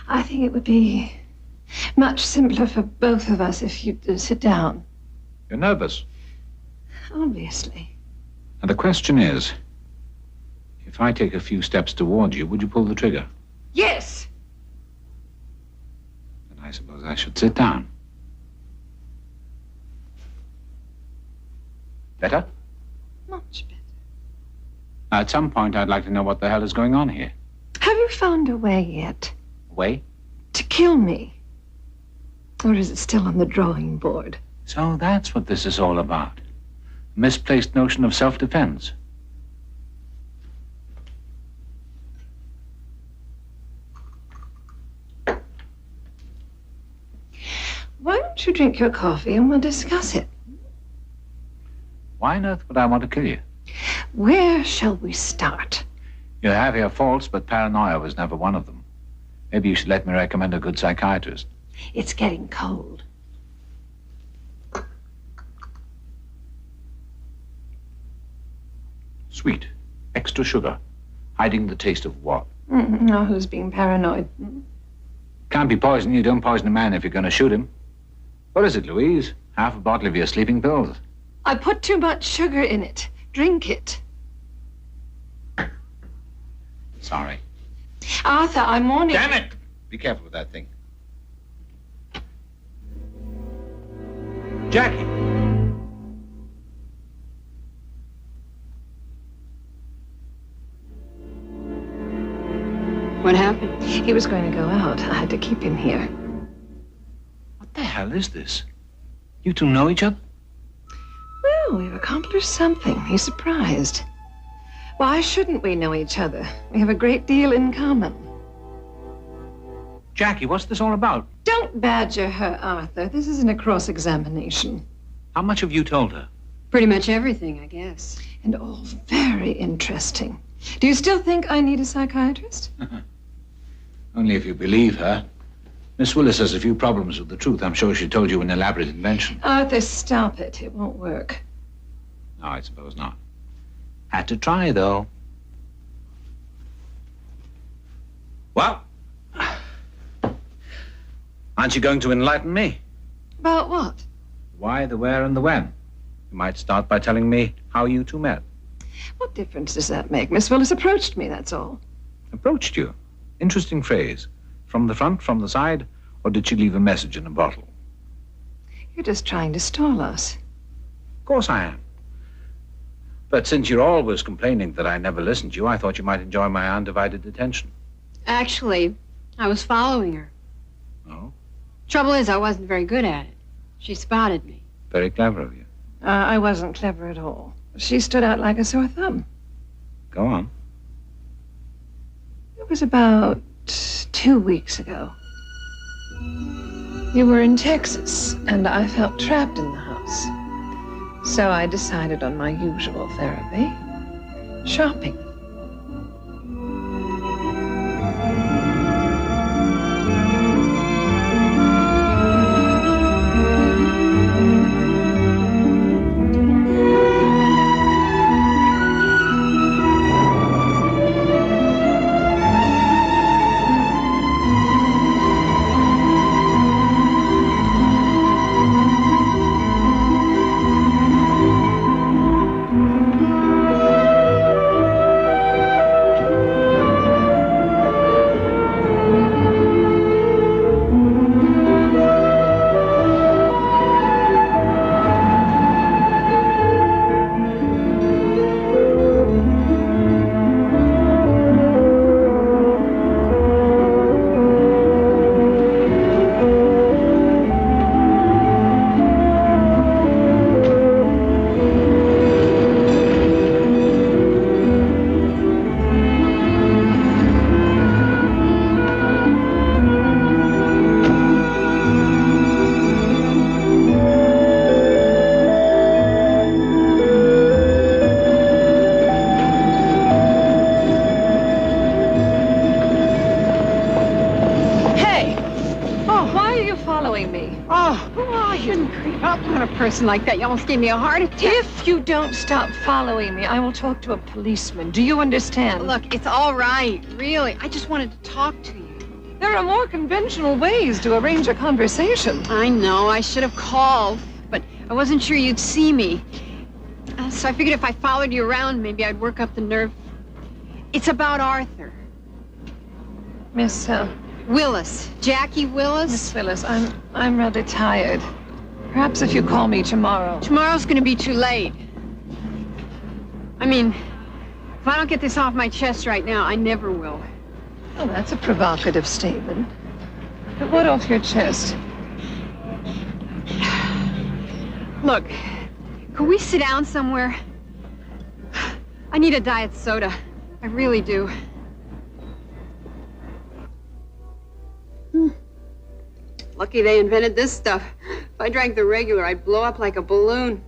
Speaker 3: I think it would be much simpler for both of us if you'd sit down.
Speaker 1: You're nervous.
Speaker 3: Obviously.
Speaker 1: And the question is, if I take a few steps towards you, would you pull the trigger?
Speaker 3: Yes.
Speaker 1: Then I suppose I should sit down. Better?
Speaker 3: Much better.
Speaker 1: At some point, I'd like to know what the hell is going on here.
Speaker 3: Have you found a way yet?
Speaker 1: Way?
Speaker 3: To kill me? Or is it still on the drawing board?
Speaker 1: So that's what this is all about. A misplaced notion of self-defense.
Speaker 3: Why don't you drink your coffee and we'll discuss it?
Speaker 1: Why on earth would I want to kill you?
Speaker 3: Where shall we start?
Speaker 1: You have your faults, but paranoia was never one of them. Maybe you should let me recommend a good psychiatrist.
Speaker 3: It's getting cold.
Speaker 4: Sweet. Extra sugar. Hiding the taste of what?
Speaker 3: No, who's being paranoid?
Speaker 1: Can't be poison. You don't poison a man if you're going to shoot him. What is it, Louise? Half a bottle of your sleeping pills?
Speaker 3: I put too much sugar in it. Drink it.
Speaker 1: Sorry.
Speaker 3: Arthur, I'm warning you.
Speaker 1: Damn it! Be careful with that thing. Jackie!
Speaker 7: What happened?
Speaker 3: He was going to go out. I had to keep him here.
Speaker 1: What the hell is this? You two know each other?
Speaker 3: Well, we've accomplished something. He's surprised. Why shouldn't we know each other? We have a great deal in common.
Speaker 1: Jackie, what's this all about?
Speaker 3: Don't badger her, Arthur. This isn't a cross-examination.
Speaker 1: How much have you told her?
Speaker 7: Pretty much everything, I guess.
Speaker 3: And all very interesting. Do you still think I need a psychiatrist?
Speaker 1: Only if you believe her. Miss Willis has a few problems with the truth. I'm sure she told you an elaborate invention.
Speaker 3: Arthur, stop it. It won't work.
Speaker 1: No, I suppose not. Had to try, though. Well, aren't you going to enlighten me?
Speaker 3: About what?
Speaker 1: Why, the where, and the when. You might start by telling me how you two met.
Speaker 3: What difference does that make? Miss Willis approached me, that's all.
Speaker 1: Approached you? Interesting phrase. From the front, from the side, or did she leave a message in a bottle?
Speaker 3: You're just trying to stall us.
Speaker 1: Of course I am. But since you're always complaining that I never listen to you, I thought you might enjoy my undivided attention.
Speaker 7: Actually, I was following her.
Speaker 1: Oh?
Speaker 7: Trouble is, I wasn't very good at it. She spotted me.
Speaker 1: Very clever of you.
Speaker 3: I wasn't clever at all. She stood out like a sore thumb.
Speaker 1: Go on.
Speaker 3: It was about 2 weeks ago. You were in Texas, and I felt trapped in the house. So I decided on my usual therapy, shopping.
Speaker 7: Like that, you almost gave me a heart attack.
Speaker 3: If you don't stop following me, I will talk to a policeman. Do you understand?
Speaker 7: Look, it's all right, really. I just wanted to talk to you.
Speaker 3: There are more conventional ways to arrange a conversation.
Speaker 7: I know, I should have called, but I wasn't sure you'd see me. So I figured if I followed you around, maybe I'd work up the nerve. It's about Arthur.
Speaker 3: Miss,
Speaker 7: Willis. Jackie Willis.
Speaker 3: Miss Willis, I'm rather tired. Perhaps if you call me tomorrow.
Speaker 7: Tomorrow's gonna be too late. I mean, if I don't get this off my chest right now, I never will.
Speaker 3: Oh, that's a provocative statement. But what off your chest?
Speaker 7: Look, can we sit down somewhere? I need a diet soda. I really do. Lucky they invented this stuff. If I drank the regular, I'd blow up like a balloon.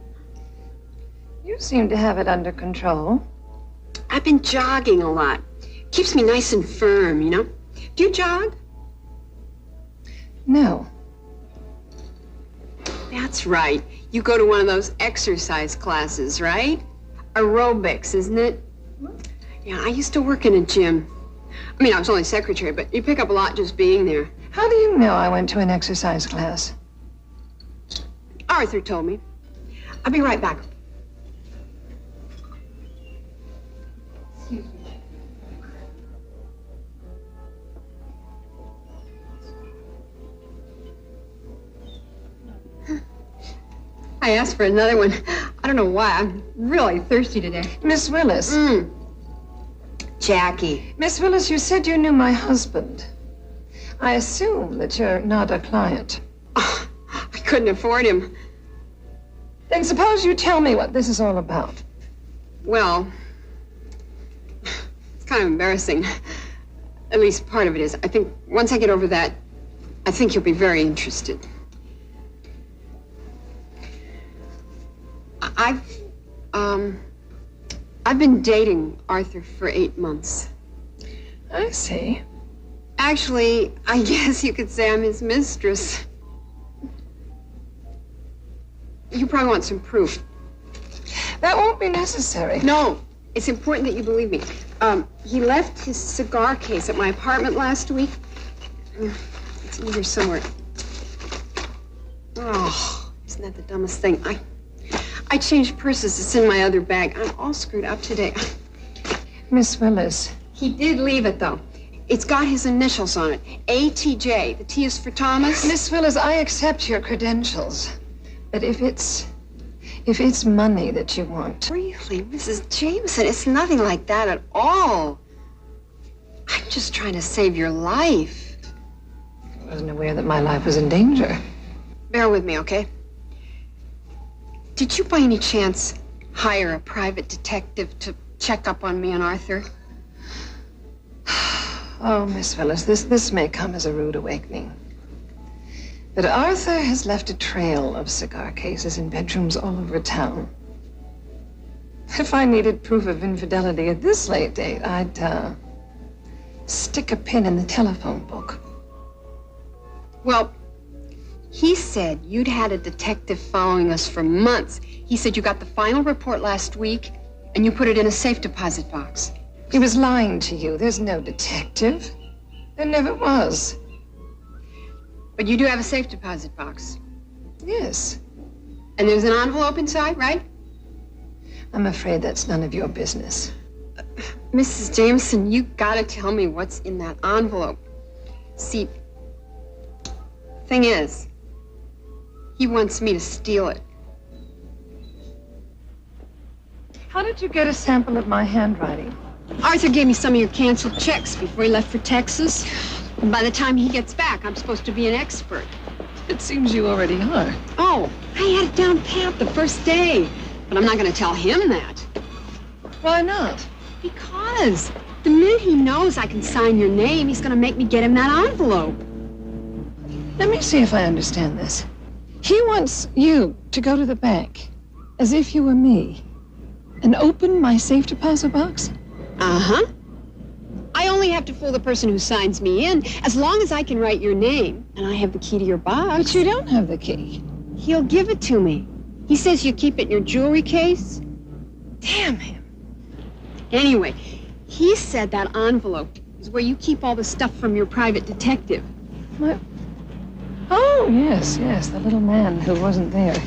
Speaker 3: You seem to have it under control.
Speaker 7: I've been jogging a lot. Keeps me nice and firm, you know? Do you jog?
Speaker 3: No.
Speaker 7: That's right. You go to one of those exercise classes, right? aerobics, isn't it? Yeah, I used to work in a gym. I mean, I was only secretary, but you pick up a lot just being there.
Speaker 3: How do you know I went to an exercise class?
Speaker 7: Arthur told me. I'll be right back. I asked for another one. I don't know why. I'm really thirsty today.
Speaker 3: Miss Willis.
Speaker 7: Jackie.
Speaker 3: Miss Willis, you said you knew my husband. I assume that you're not a client.
Speaker 7: Oh, I couldn't afford him.
Speaker 3: Then suppose you tell me what this is all about.
Speaker 7: Well, it's kind of embarrassing. At least part of it is. I think once I get over that, I think you'll be very interested. I've been dating Arthur for 8 months.
Speaker 3: I see.
Speaker 7: Actually, I guess you could say I'm his mistress. You probably want some proof.
Speaker 3: That won't be necessary.
Speaker 7: No, it's important that you believe me. He left his cigar case at my apartment last week. It's in here somewhere. Oh, isn't that the dumbest thing? I changed purses. It's in my other bag. I'm all screwed up today.
Speaker 3: Miss Willis.
Speaker 7: He did leave it, though. It's got his initials on it. ATJ. The T is for Thomas.
Speaker 3: Miss Willis, I accept your credentials. But if it's money that you want.
Speaker 7: Really, Mrs. Jameson, it's nothing like that at all. I'm just trying to save your life.
Speaker 3: I wasn't aware that my life was in danger.
Speaker 7: Bear with me, okay? Did you by any chance hire a private detective to check up on me and Arthur?
Speaker 3: Oh, Miss Willis, this may come as a rude awakening. But Arthur has left a trail of cigar cases in bedrooms all over town. If I needed proof of infidelity at this late date, I'd stick a pin in the telephone book.
Speaker 7: Well, he said you'd had a detective following us for months. He said you got the final report last week and you put it in a safe deposit box.
Speaker 3: He was lying to you. There's no detective. There never was.
Speaker 7: But you do have a safe deposit box.
Speaker 3: Yes.
Speaker 7: And there's an envelope inside, right?
Speaker 3: I'm afraid that's none of your business.
Speaker 7: Mrs. Jameson, you gotta tell me what's in that envelope. See, thing is, he wants me to steal it.
Speaker 3: How did you get a sample of my handwriting?
Speaker 7: Arthur gave me some of your canceled checks before he left for Texas. And by the time he gets back, I'm supposed to be an expert.
Speaker 3: It seems you already are.
Speaker 7: Oh, I had it down pat the first day. But I'm not going to tell him that.
Speaker 3: Why not?
Speaker 7: Because the minute he knows I can sign your name, he's going to make me get him that envelope.
Speaker 3: Let me see if I understand this. He wants you to go to the bank, as if you were me, and open my safe deposit box?
Speaker 7: Uh-huh. I only have to fool the person who signs me in, as long as I can write your name, and I have the key to your box.
Speaker 3: But you don't have the key.
Speaker 7: He'll give it to me. He says you keep it in your jewelry case.
Speaker 3: Damn him.
Speaker 7: Anyway, he said that envelope is where you keep all the stuff from your private detective.
Speaker 3: What? Oh, yes, the little man who wasn't there.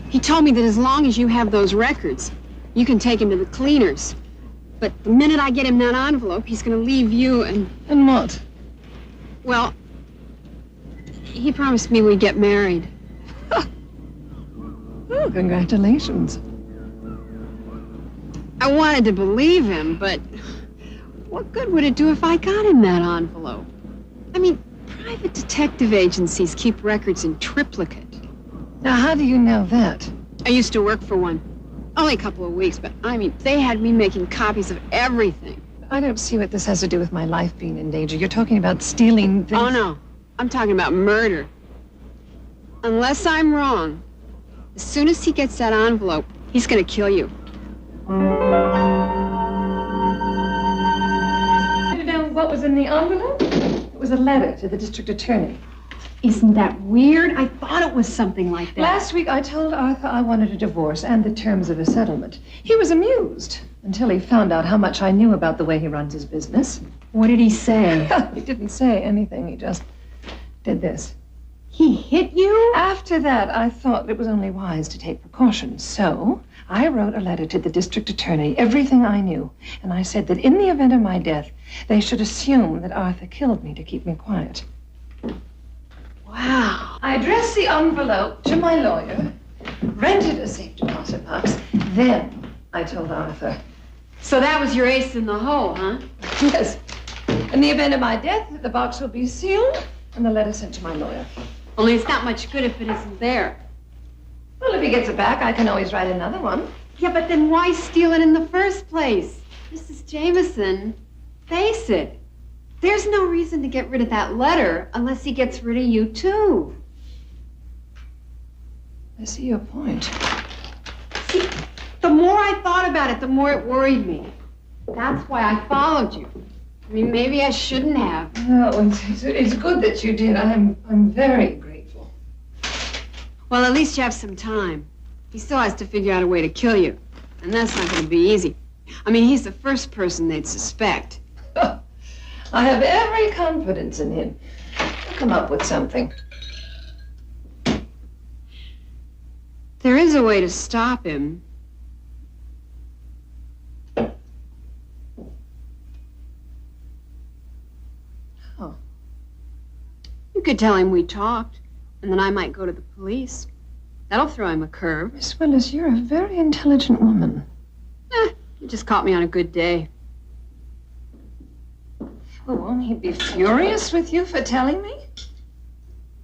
Speaker 7: He told me that as long as you have those records, you can take him to the cleaners. But the minute I get him that envelope, he's going to leave you and...
Speaker 3: And what?
Speaker 7: Well, he promised me we'd get married.
Speaker 3: Oh, congratulations.
Speaker 7: I wanted to believe him, but what good would it do if I got him that envelope? I mean, private detective agencies keep records in triplicate.
Speaker 3: Now, how do you know that?
Speaker 7: I used to work for one. Only a couple of weeks, but I mean, they had me making copies of everything.
Speaker 3: I don't see what this has to do with my life being in danger. You're talking about stealing things.
Speaker 7: Oh, no. I'm talking about murder. Unless I'm wrong, as soon as he gets that envelope, he's going to kill you.
Speaker 3: You know what was in the envelope? It was a letter to the district attorney.
Speaker 7: Isn't that weird? I thought it was something like that.
Speaker 3: Last week, I told Arthur I wanted a divorce and the terms of a settlement. He was amused until he found out how much I knew about the way he runs his business.
Speaker 7: What did he say?
Speaker 3: He didn't say anything. He just did this.
Speaker 7: He hit you?
Speaker 3: After that, I thought it was only wise to take precautions. So I wrote a letter to the district attorney, everything I knew. And I said that in the event of my death, they should assume that Arthur killed me to keep me quiet.
Speaker 7: Wow.
Speaker 3: I addressed the envelope to my lawyer, rented a safe deposit box. Then I told Arthur.
Speaker 7: So that was your ace in the hole, huh?
Speaker 3: Yes. In the event of my death, the box will be sealed and the letter sent to my lawyer.
Speaker 7: Only it's not much good if it isn't there.
Speaker 3: Well, if he gets it back, I can always write another one.
Speaker 7: Yeah, but then why steal it in the first place? Mrs. Jameson, face it. There's no reason to get rid of that letter unless he gets rid of you, too.
Speaker 3: I see your point.
Speaker 7: See, the more I thought about it, the more it worried me. That's why I followed you. I mean, maybe I shouldn't have.
Speaker 3: No, it's good that you did. I'm very grateful.
Speaker 7: Well, at least you have some time. He still has to figure out a way to kill you. And that's not going to be easy. I mean, he's the first person they'd suspect.
Speaker 3: I have every confidence in him. He'll come up with something.
Speaker 7: There is a way to stop him.
Speaker 3: Oh.
Speaker 7: You could tell him we talked, and then I might go to the police. That'll throw him a curve.
Speaker 3: Miss Willis, you're a very intelligent woman.
Speaker 7: You just caught me on a good day.
Speaker 3: Well, won't he be furious with you for telling me?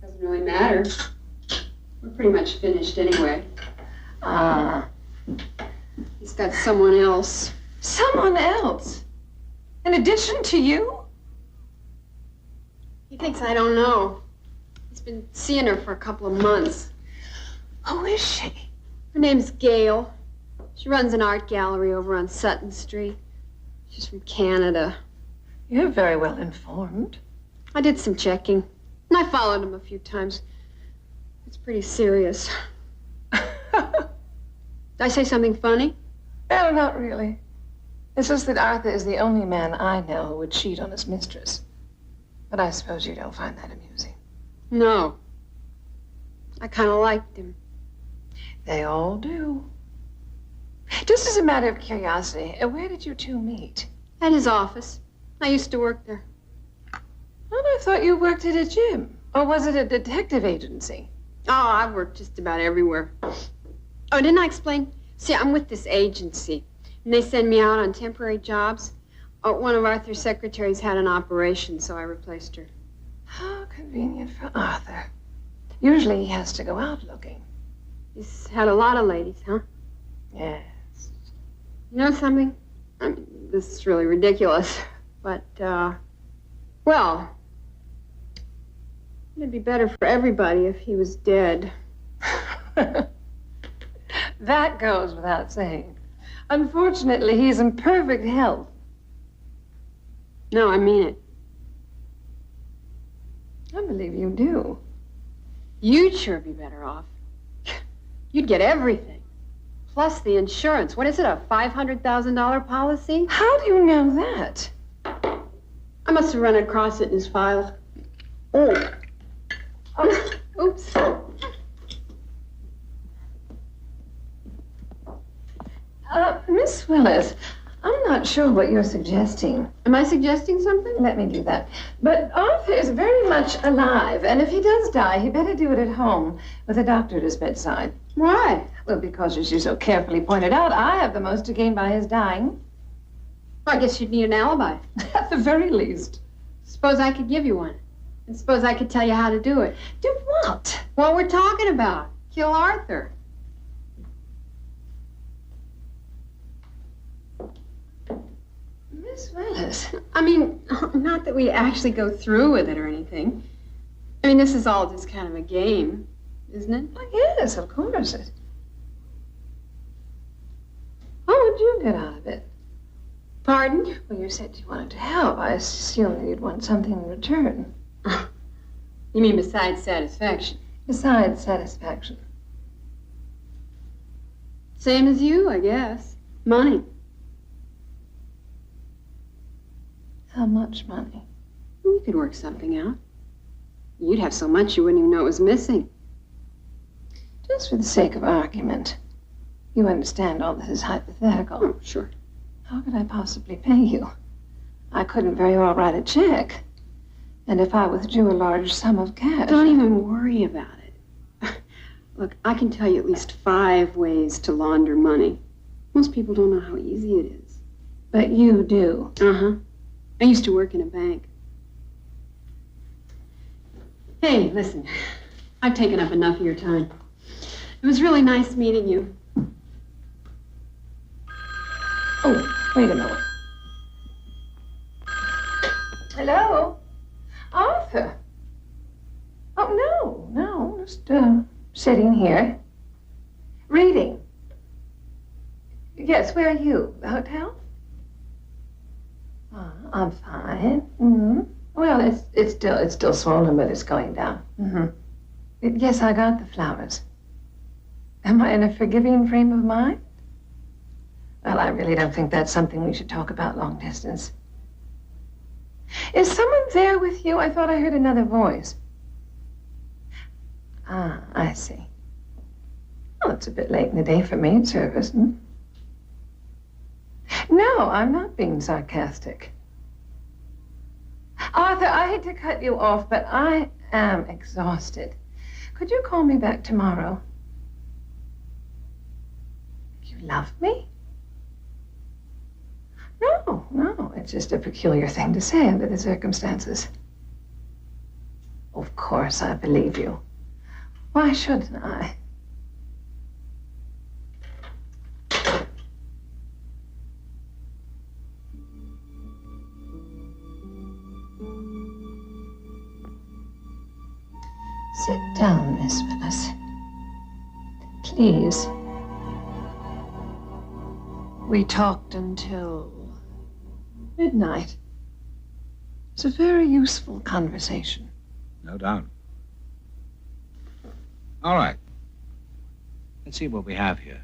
Speaker 7: Doesn't really matter. We're pretty much finished anyway.
Speaker 3: Ah.
Speaker 7: He's got someone else.
Speaker 3: Someone else? In addition to you?
Speaker 7: He thinks I don't know. He's been seeing her for a couple of months.
Speaker 3: Who is she?
Speaker 7: Her name's Gail. She runs an art gallery over on Sutton Street. She's from Canada.
Speaker 3: You're very well informed.
Speaker 7: I did some checking, and I followed him a few times. It's pretty serious. Did I say something funny?
Speaker 3: No, not really. It's just that Arthur is the only man I know who would cheat on his mistress. But I suppose you don't find that amusing.
Speaker 7: No. I kind of liked him.
Speaker 3: They all do. Just as a matter of curiosity, where did you two meet?
Speaker 7: At his office. I used to work there.
Speaker 3: Well, I thought you worked at a gym. Or was it a detective agency?
Speaker 7: Oh, I worked just about everywhere. Oh, didn't I explain? See, I'm with this agency, and they send me out on temporary jobs. Oh, one of Arthur's secretaries had an operation, so I replaced her.
Speaker 3: How convenient for Arthur. Usually he has to go out looking.
Speaker 7: He's had a lot of ladies, huh?
Speaker 3: Yes.
Speaker 7: You know something? I mean, this is really ridiculous, but, well, it'd be better for everybody if he was dead.
Speaker 3: That goes without saying. Unfortunately, he's in perfect health.
Speaker 7: No, I mean it.
Speaker 3: I believe you do.
Speaker 7: You'd sure be better off. You'd get everything. Plus the insurance. What is it, a $500,000 policy?
Speaker 3: How do you know that?
Speaker 7: I must have run across it in his files. Oh. Oh, oops.
Speaker 3: Miss Willis, I'm not sure what you're suggesting.
Speaker 7: Am I suggesting something?
Speaker 3: Let me do that. But Arthur is very much alive, and if he does die, he better do it at home with a doctor at his bedside.
Speaker 7: Why?
Speaker 3: Well, because, as you so carefully pointed out, I have the most to gain by his dying.
Speaker 7: Well, I guess you'd need an alibi.
Speaker 3: At the very least.
Speaker 7: Suppose I could give you one. And suppose I could tell you how to do it.
Speaker 3: Do what?
Speaker 7: What we're talking about. Kill Arthur.
Speaker 3: Miss Willis.
Speaker 7: I mean, not that we actually go through with it or anything. I mean, this is all just kind of a game, isn't it?
Speaker 3: Well, yes, of course. What would you get out of it?
Speaker 7: Pardon?
Speaker 3: Well, you said you wanted to help. I assumed that you'd want something in return.
Speaker 7: You mean besides satisfaction?
Speaker 3: Besides satisfaction.
Speaker 7: Same as you, I guess. Money.
Speaker 3: How much money?
Speaker 7: You could work something out. You'd have so much you wouldn't even know it was missing.
Speaker 3: Just for the sake of argument. You understand all this is hypothetical.
Speaker 7: Oh, sure.
Speaker 3: How could I possibly pay you? I couldn't very well write a check. And if I withdrew a large sum of cash...
Speaker 7: Don't even worry about it. Look, I can tell you at least 5 ways to launder money. Most people don't know how easy it is.
Speaker 3: But you do.
Speaker 7: Uh-huh. I used to work in a bank. Hey, listen. I've taken up enough of your time. It was really nice meeting you.
Speaker 3: Oh, wait a minute. Hello? Arthur? Oh, no, just sitting here. Reading. Yes, where are you? The hotel? I'm fine. Mm-hmm. Well, it's still swollen, but it's going down. Mm-hmm. Yes, I got the flowers. Am I in a forgiving frame of mind? Well, I really don't think that's something we should talk about long distance. Is someone there with you? I thought I heard another voice. Ah, I see. Well, it's a bit late in the day for maid service. No, I'm not being sarcastic. Arthur, I hate to cut you off, but I am exhausted. Could you call me back tomorrow? You love me? No, it's just a peculiar thing to say under the circumstances. Of course, I believe you. Why shouldn't I? Sit down, Miss Willis. Please. We talked until midnight. It's a very useful conversation.
Speaker 1: No doubt. All right. Let's see what we have here.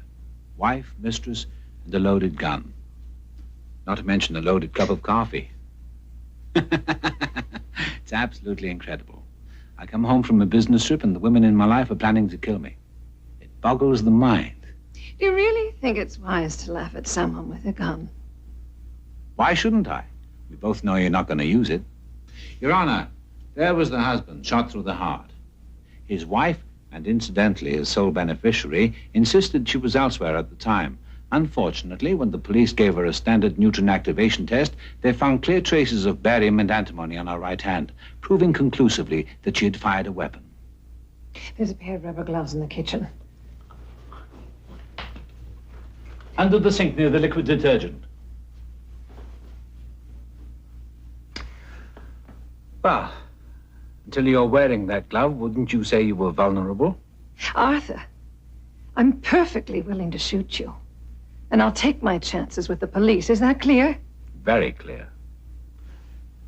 Speaker 1: Wife, mistress, and a loaded gun. Not to mention a loaded cup of coffee. It's absolutely incredible. I come home from a business trip and the women in my life are planning to kill me. It boggles the mind.
Speaker 3: Do you really think it's wise to laugh at someone with a gun?
Speaker 1: Why shouldn't I? We both know you're not going to use it. Your Honor, there was the husband shot through the heart. His wife, and incidentally his sole beneficiary, insisted she was elsewhere at the time. Unfortunately, when the police gave her a standard neutron activation test, they found clear traces of barium and antimony on her right hand, proving conclusively that she had fired a weapon.
Speaker 3: There's a pair of rubber gloves in the kitchen.
Speaker 1: Under the sink near the liquid detergent. Well, until you're wearing that glove, wouldn't you say you were vulnerable?
Speaker 3: Arthur, I'm perfectly willing to shoot you. And I'll take my chances with the police. Is that clear?
Speaker 1: Very clear.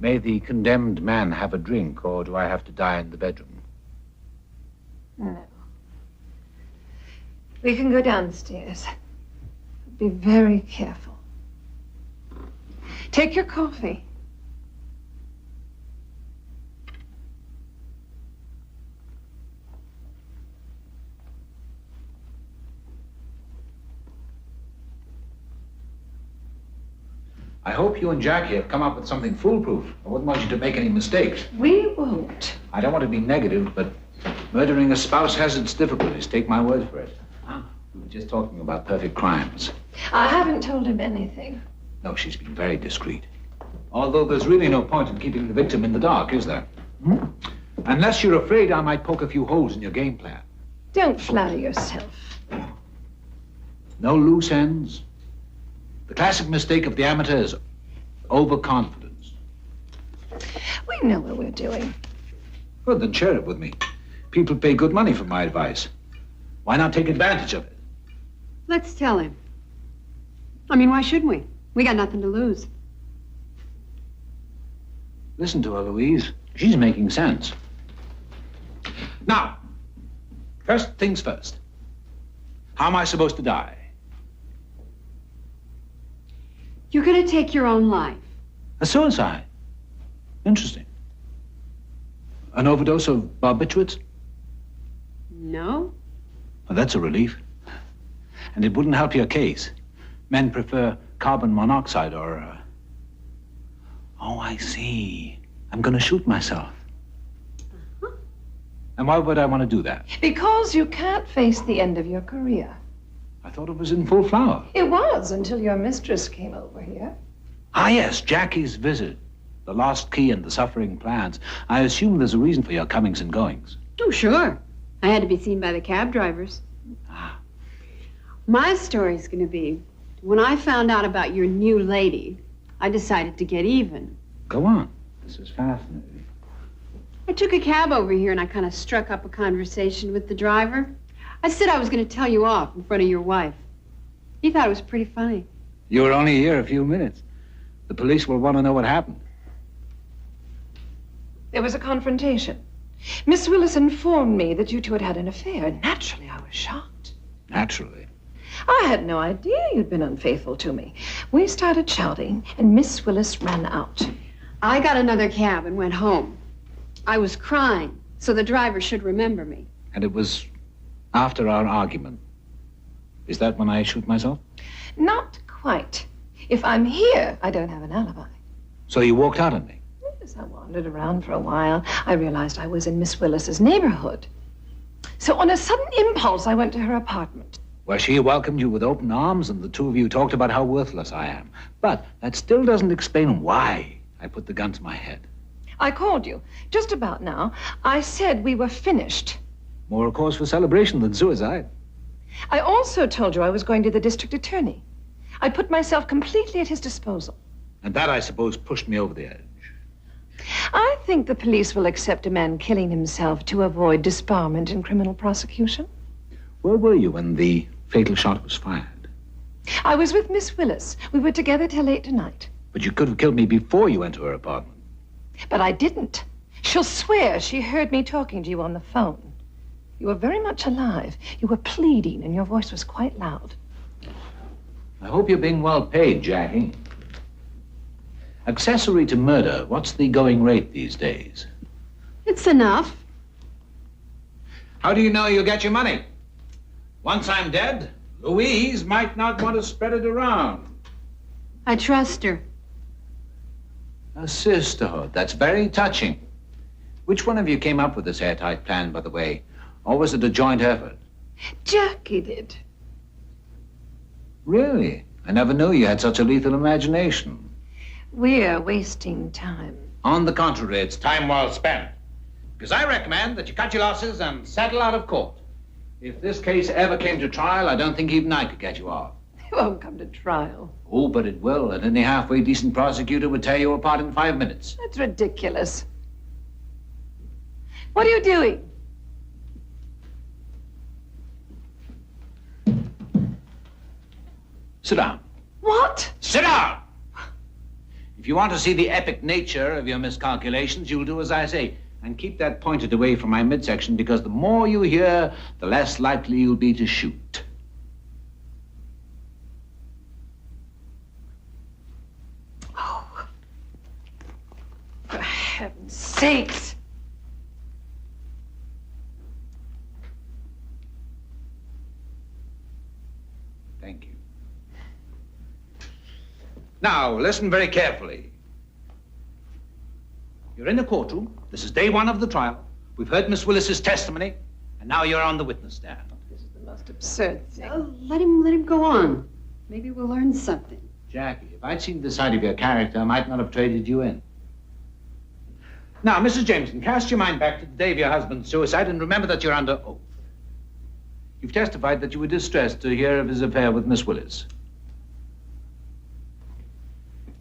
Speaker 1: May the condemned man have a drink, or do I have to die in the bedroom?
Speaker 3: No. We can go downstairs. Be very careful. Take your coffee.
Speaker 1: I hope you and Jackie have come up with something foolproof. I wouldn't want you to make any mistakes.
Speaker 3: We won't.
Speaker 1: I don't want to be negative, but murdering a spouse has its difficulties. Take my word for it. We were just talking about perfect crimes.
Speaker 3: I haven't told him anything.
Speaker 1: No, she's been very discreet. Although there's really no point in keeping the victim in the dark, is there? Unless you're afraid I might poke a few holes in your game plan.
Speaker 3: Don't flatter yourself.
Speaker 1: No loose ends. The classic mistake of the amateur is overconfidence.
Speaker 3: We know what we're doing.
Speaker 1: Well, then share it with me. People pay good money for my advice. Why not take advantage of it?
Speaker 7: Let's tell him. I mean, why shouldn't we? We got nothing to lose.
Speaker 1: Listen to her, Louise. She's making sense. Now, first things first. How am I supposed to die?
Speaker 7: You're going to take your own life.
Speaker 1: A suicide. Interesting. An overdose of barbiturates?
Speaker 7: No.
Speaker 1: Well, that's a relief. And it wouldn't help your case. Men prefer carbon monoxide or... Oh, I see. I'm going to shoot myself. And why would I want to do that?
Speaker 3: Because you can't face the end of your career.
Speaker 1: I thought it was in full flower.
Speaker 3: It was until your mistress came over here.
Speaker 1: Ah, yes, Jackie's visit. The lost key and the suffering plans. I assume there's a reason for your comings and goings.
Speaker 7: Oh, sure. I had to be seen by the cab drivers.
Speaker 1: Ah.
Speaker 7: My story's going to be, when I found out about your new lady, I decided to get even.
Speaker 1: Go on. This is fascinating.
Speaker 7: I took a cab over here and I kind of struck up a conversation with the driver. I said I was going to tell you off in front of your wife. He thought it was pretty funny.
Speaker 1: You were only here a few minutes. The police will want to know what happened.
Speaker 3: There was a confrontation. Miss Willis informed me that you two had had an affair. Naturally, I was shocked.
Speaker 1: Naturally.
Speaker 3: I had no idea you'd been unfaithful to me. We started shouting, and Miss Willis ran out.
Speaker 7: I got another cab and went home. I was crying, so the driver should remember me.
Speaker 1: And it was after our argument. Is that when I shoot myself?
Speaker 3: Not quite. If I'm here, I don't have an alibi.
Speaker 1: So you walked out on me?
Speaker 3: Yes, I wandered around for a while. I realized I was in Miss Willis's neighborhood. So on a sudden impulse, I went to her apartment.
Speaker 1: Where she welcomed you with open arms, and the two of you talked about how worthless I am. But that still doesn't explain why I put the gun to my head.
Speaker 3: I called you just about now. I said we were finished.
Speaker 1: More a cause for celebration than suicide.
Speaker 3: I also told you I was going to the district attorney. I put myself completely at his disposal.
Speaker 1: And that, I suppose, pushed me over the edge.
Speaker 3: I think the police will accept a man killing himself to avoid disbarment in criminal prosecution.
Speaker 1: Where were you when the fatal shot was fired?
Speaker 3: I was with Miss Willis. We were together till late tonight.
Speaker 1: But you could have killed me before you went to her apartment.
Speaker 3: But I didn't. She'll swear she heard me talking to you on the phone. You were very much alive. You were pleading, and your voice was quite loud.
Speaker 1: I hope you're being well paid, Jackie. Accessory to murder, what's the going rate these days?
Speaker 7: It's enough.
Speaker 1: How do you know you'll get your money? Once I'm dead, Louise might not want to spread it around.
Speaker 7: I trust her.
Speaker 1: A sisterhood. That's very touching. Which one of you came up with this airtight plan, by the way? Or was it a joint effort?
Speaker 3: Jackie did.
Speaker 1: Really? I never knew you had such a lethal imagination.
Speaker 3: We're wasting time.
Speaker 1: On the contrary, it's time well spent. Because I recommend that you cut your losses and settle out of court. If this case ever came to trial, I don't think even I could get you off.
Speaker 3: It won't come to trial.
Speaker 1: Oh, but it will, and any halfway decent prosecutor would tear you apart in 5 minutes.
Speaker 3: That's ridiculous. What are you doing?
Speaker 1: Sit down.
Speaker 3: What?
Speaker 1: Sit down! If you want to see the epic nature of your miscalculations, you'll do as I say. And keep that pointed away from my midsection, because the more you hear, the less likely you'll be to shoot.
Speaker 3: Oh. For heaven's sakes.
Speaker 1: Thank you. Now, listen very carefully. You're in the courtroom. This is day one of the trial. We've heard Miss Willis's testimony, and now you're on the witness stand.
Speaker 3: This is the most absurd thing.
Speaker 7: Oh, let him go on. Maybe we'll learn something.
Speaker 1: Jackie, if I'd seen the side of your character, I might not have traded you in. Now, Mrs. Jameson, cast your mind back to the day of your husband's suicide and remember that you're under oath. You've testified that you were distressed to hear of his affair with Miss Willis.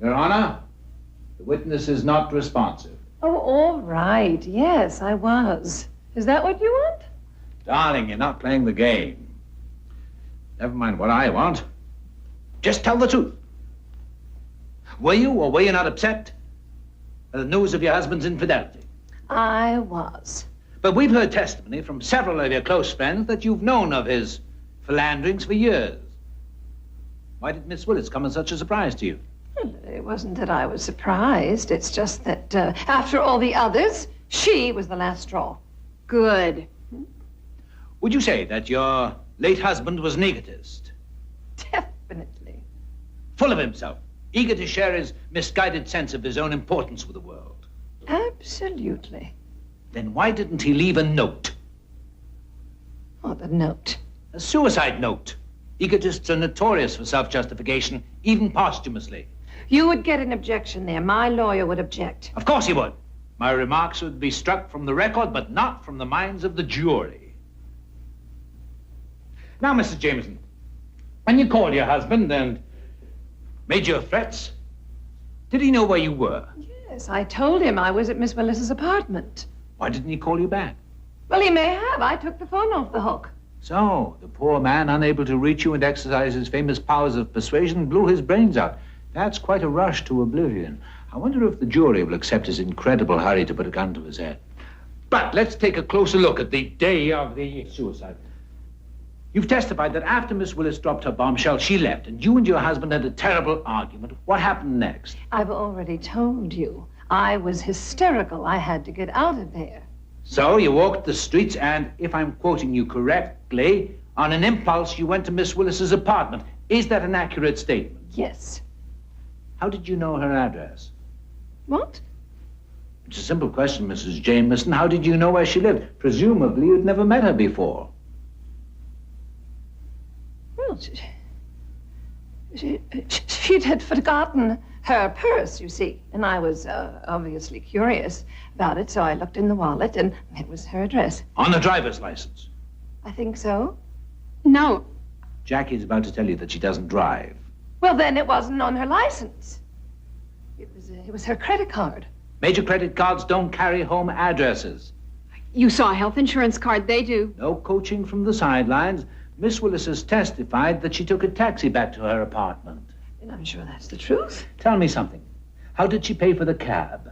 Speaker 1: Your Honor, the witness is not responsive.
Speaker 3: Oh, all right. Yes, I was. Is that what you want?
Speaker 1: Darling, you're not playing the game. Never mind what I want. Just tell the truth. Were you or were you not upset at the news of your husband's infidelity?
Speaker 3: I was.
Speaker 1: But we've heard testimony from several of your close friends that you've known of his philanderings for years. Why did Miss Willis come as such a surprise to you?
Speaker 3: Well, it wasn't that I was surprised. It's just that after all the others, she was the last straw.
Speaker 7: Good.
Speaker 1: Would you say that your late husband was an egotist?
Speaker 3: Definitely.
Speaker 1: Full of himself, eager to share his misguided sense of his own importance with the world?
Speaker 3: Absolutely.
Speaker 1: Then why didn't he leave a note?
Speaker 3: Oh, the note.
Speaker 1: A suicide note. Egotists are notorious for self-justification, even posthumously.
Speaker 3: You would get an objection there. My lawyer would object.
Speaker 1: Of course he would. My remarks would be struck from the record, but not from the minds of the jury. Now, Mrs. Jameson, when you called your husband and made your threats, did he know where you were?
Speaker 3: Yes, I told him I was at Miss Willis's apartment.
Speaker 1: Why didn't he call you back?
Speaker 3: Well, he may have. I took the phone off the hook.
Speaker 1: So, the poor man, unable to reach you and exercise his famous powers of persuasion, blew his brains out. That's quite a rush to oblivion. I wonder if the jury will accept his incredible hurry to put a gun to his head. But let's take a closer look at the day of the suicide. You've testified that after Miss Willis dropped her bombshell, she left, and you and your husband had a terrible argument. What happened next?
Speaker 3: I've already told you. I was hysterical. I had to get out of there.
Speaker 1: So you walked the streets and, if I'm quoting you correctly, on an impulse you went to Miss Willis's apartment. Is that an accurate statement?
Speaker 3: Yes.
Speaker 1: How did you know her address?
Speaker 3: What?
Speaker 1: It's a simple question, Mrs. Jameson. How did you know where she lived? Presumably you'd never met her before.
Speaker 3: Well, she'd had forgotten her purse, you see, and I was obviously curious about it, so I looked in the wallet, and it was her address.
Speaker 1: On the driver's license?
Speaker 3: I think so.
Speaker 7: No.
Speaker 1: Jackie's about to tell you that she doesn't drive.
Speaker 3: Well, then it wasn't on her license. It was her credit card.
Speaker 1: Major credit cards don't carry home addresses.
Speaker 7: You saw a health insurance card. They do.
Speaker 1: No coaching from the sidelines. Miss Willis has testified that she took a taxi back to her apartment.
Speaker 3: And I'm sure that's the truth.
Speaker 1: Tell me something. How did she pay for the cab?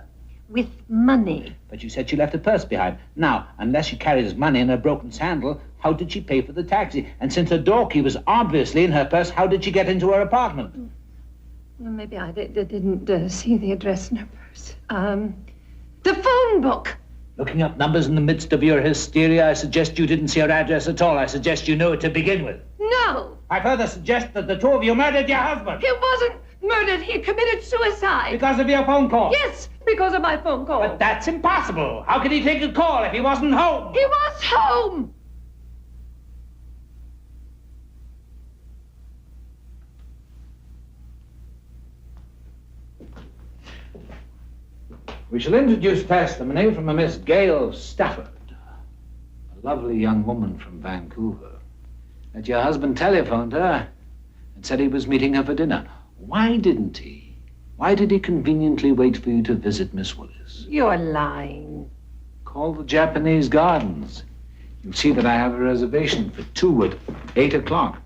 Speaker 3: With money.
Speaker 1: But you said she left a purse behind. Now, unless she carries money in her broken sandal, how did she pay for the taxi? And since her door key was obviously in her purse, how did she get into her apartment?
Speaker 3: Well, maybe I didn't see the address in her purse. The phone book.
Speaker 1: Looking up numbers in the midst of your hysteria, I suggest you didn't see her address at all. I suggest you knew it to begin with.
Speaker 3: No.
Speaker 1: I further suggest that the two of you murdered your husband.
Speaker 3: He wasn't murdered. He committed suicide.
Speaker 1: Because of your phone call?
Speaker 3: Yes, because of my phone call.
Speaker 1: But that's impossible. How could he take a call if he wasn't home?
Speaker 3: He was home.
Speaker 1: We shall introduce testimony from a Miss Gail Stafford, a lovely young woman from Vancouver. That your husband telephoned her and said he was meeting her for dinner. Why didn't he? Why did he conveniently wait for you to visit Miss Willis?
Speaker 3: You're lying.
Speaker 1: Call the Japanese Gardens. You'll see that I have a reservation for 2 at 8 o'clock.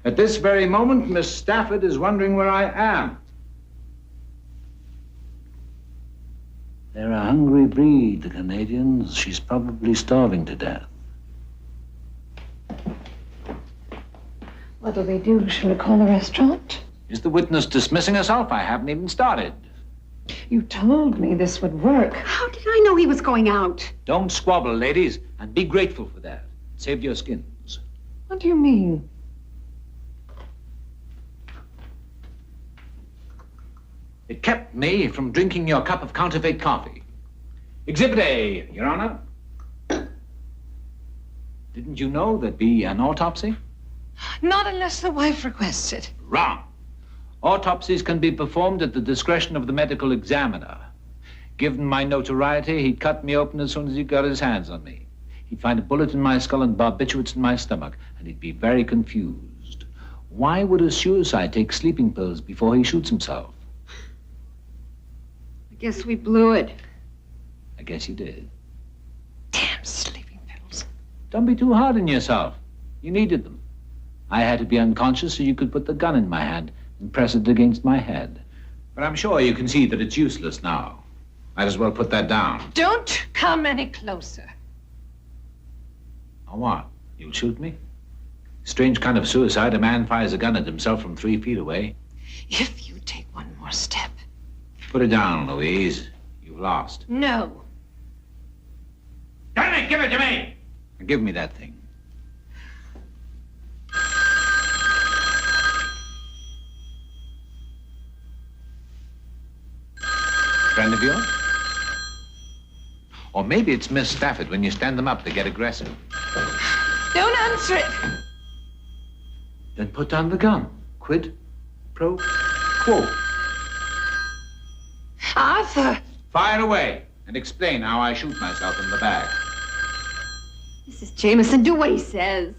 Speaker 1: At this very moment, Miss Stafford is wondering where I am. They're a hungry breed, the Canadians. She's probably starving to death.
Speaker 3: What'll we do? Shall we call the restaurant?
Speaker 1: Is the witness dismissing herself? I haven't even started.
Speaker 3: You told me this would work.
Speaker 7: How did I know he was going out?
Speaker 1: Don't squabble, ladies, and be grateful for that. It saved your skins.
Speaker 3: What do you mean?
Speaker 1: It kept me from drinking your cup of counterfeit coffee. Exhibit A, Your Honor. Didn't you know there'd be an autopsy?
Speaker 3: Not unless the wife requests it.
Speaker 1: Wrong. Autopsies can be performed at the discretion of the medical examiner. Given my notoriety, he'd cut me open as soon as he got his hands on me. He'd find a bullet in my skull and barbiturates in my stomach, and he'd be very confused. Why would a suicide take sleeping pills before he shoots himself?
Speaker 7: I guess we blew it.
Speaker 1: I guess you did.
Speaker 3: Damn sleeping pills.
Speaker 1: Don't be too hard on yourself. You needed them. I had to be unconscious so you could put the gun in my hand and press it against my head. But I'm sure you can see that it's useless now. Might as well put that down.
Speaker 3: Don't come any closer.
Speaker 1: Or what? You'll shoot me? Strange kind of suicide. A man fires a gun at himself from 3 feet away.
Speaker 3: If you take one more step.
Speaker 1: Put it down, Louise. You've lost.
Speaker 3: No.
Speaker 1: Damn it, give it to me! Give me that thing. Friend of yours? Or maybe it's Miss Stafford. When you stand them up, they get aggressive.
Speaker 3: Don't answer it.
Speaker 1: Then put down the gun. Quid pro quo.
Speaker 3: Arthur!
Speaker 1: Fire away and explain how I shoot myself in the back.
Speaker 7: Mrs. Jameson, do what he says.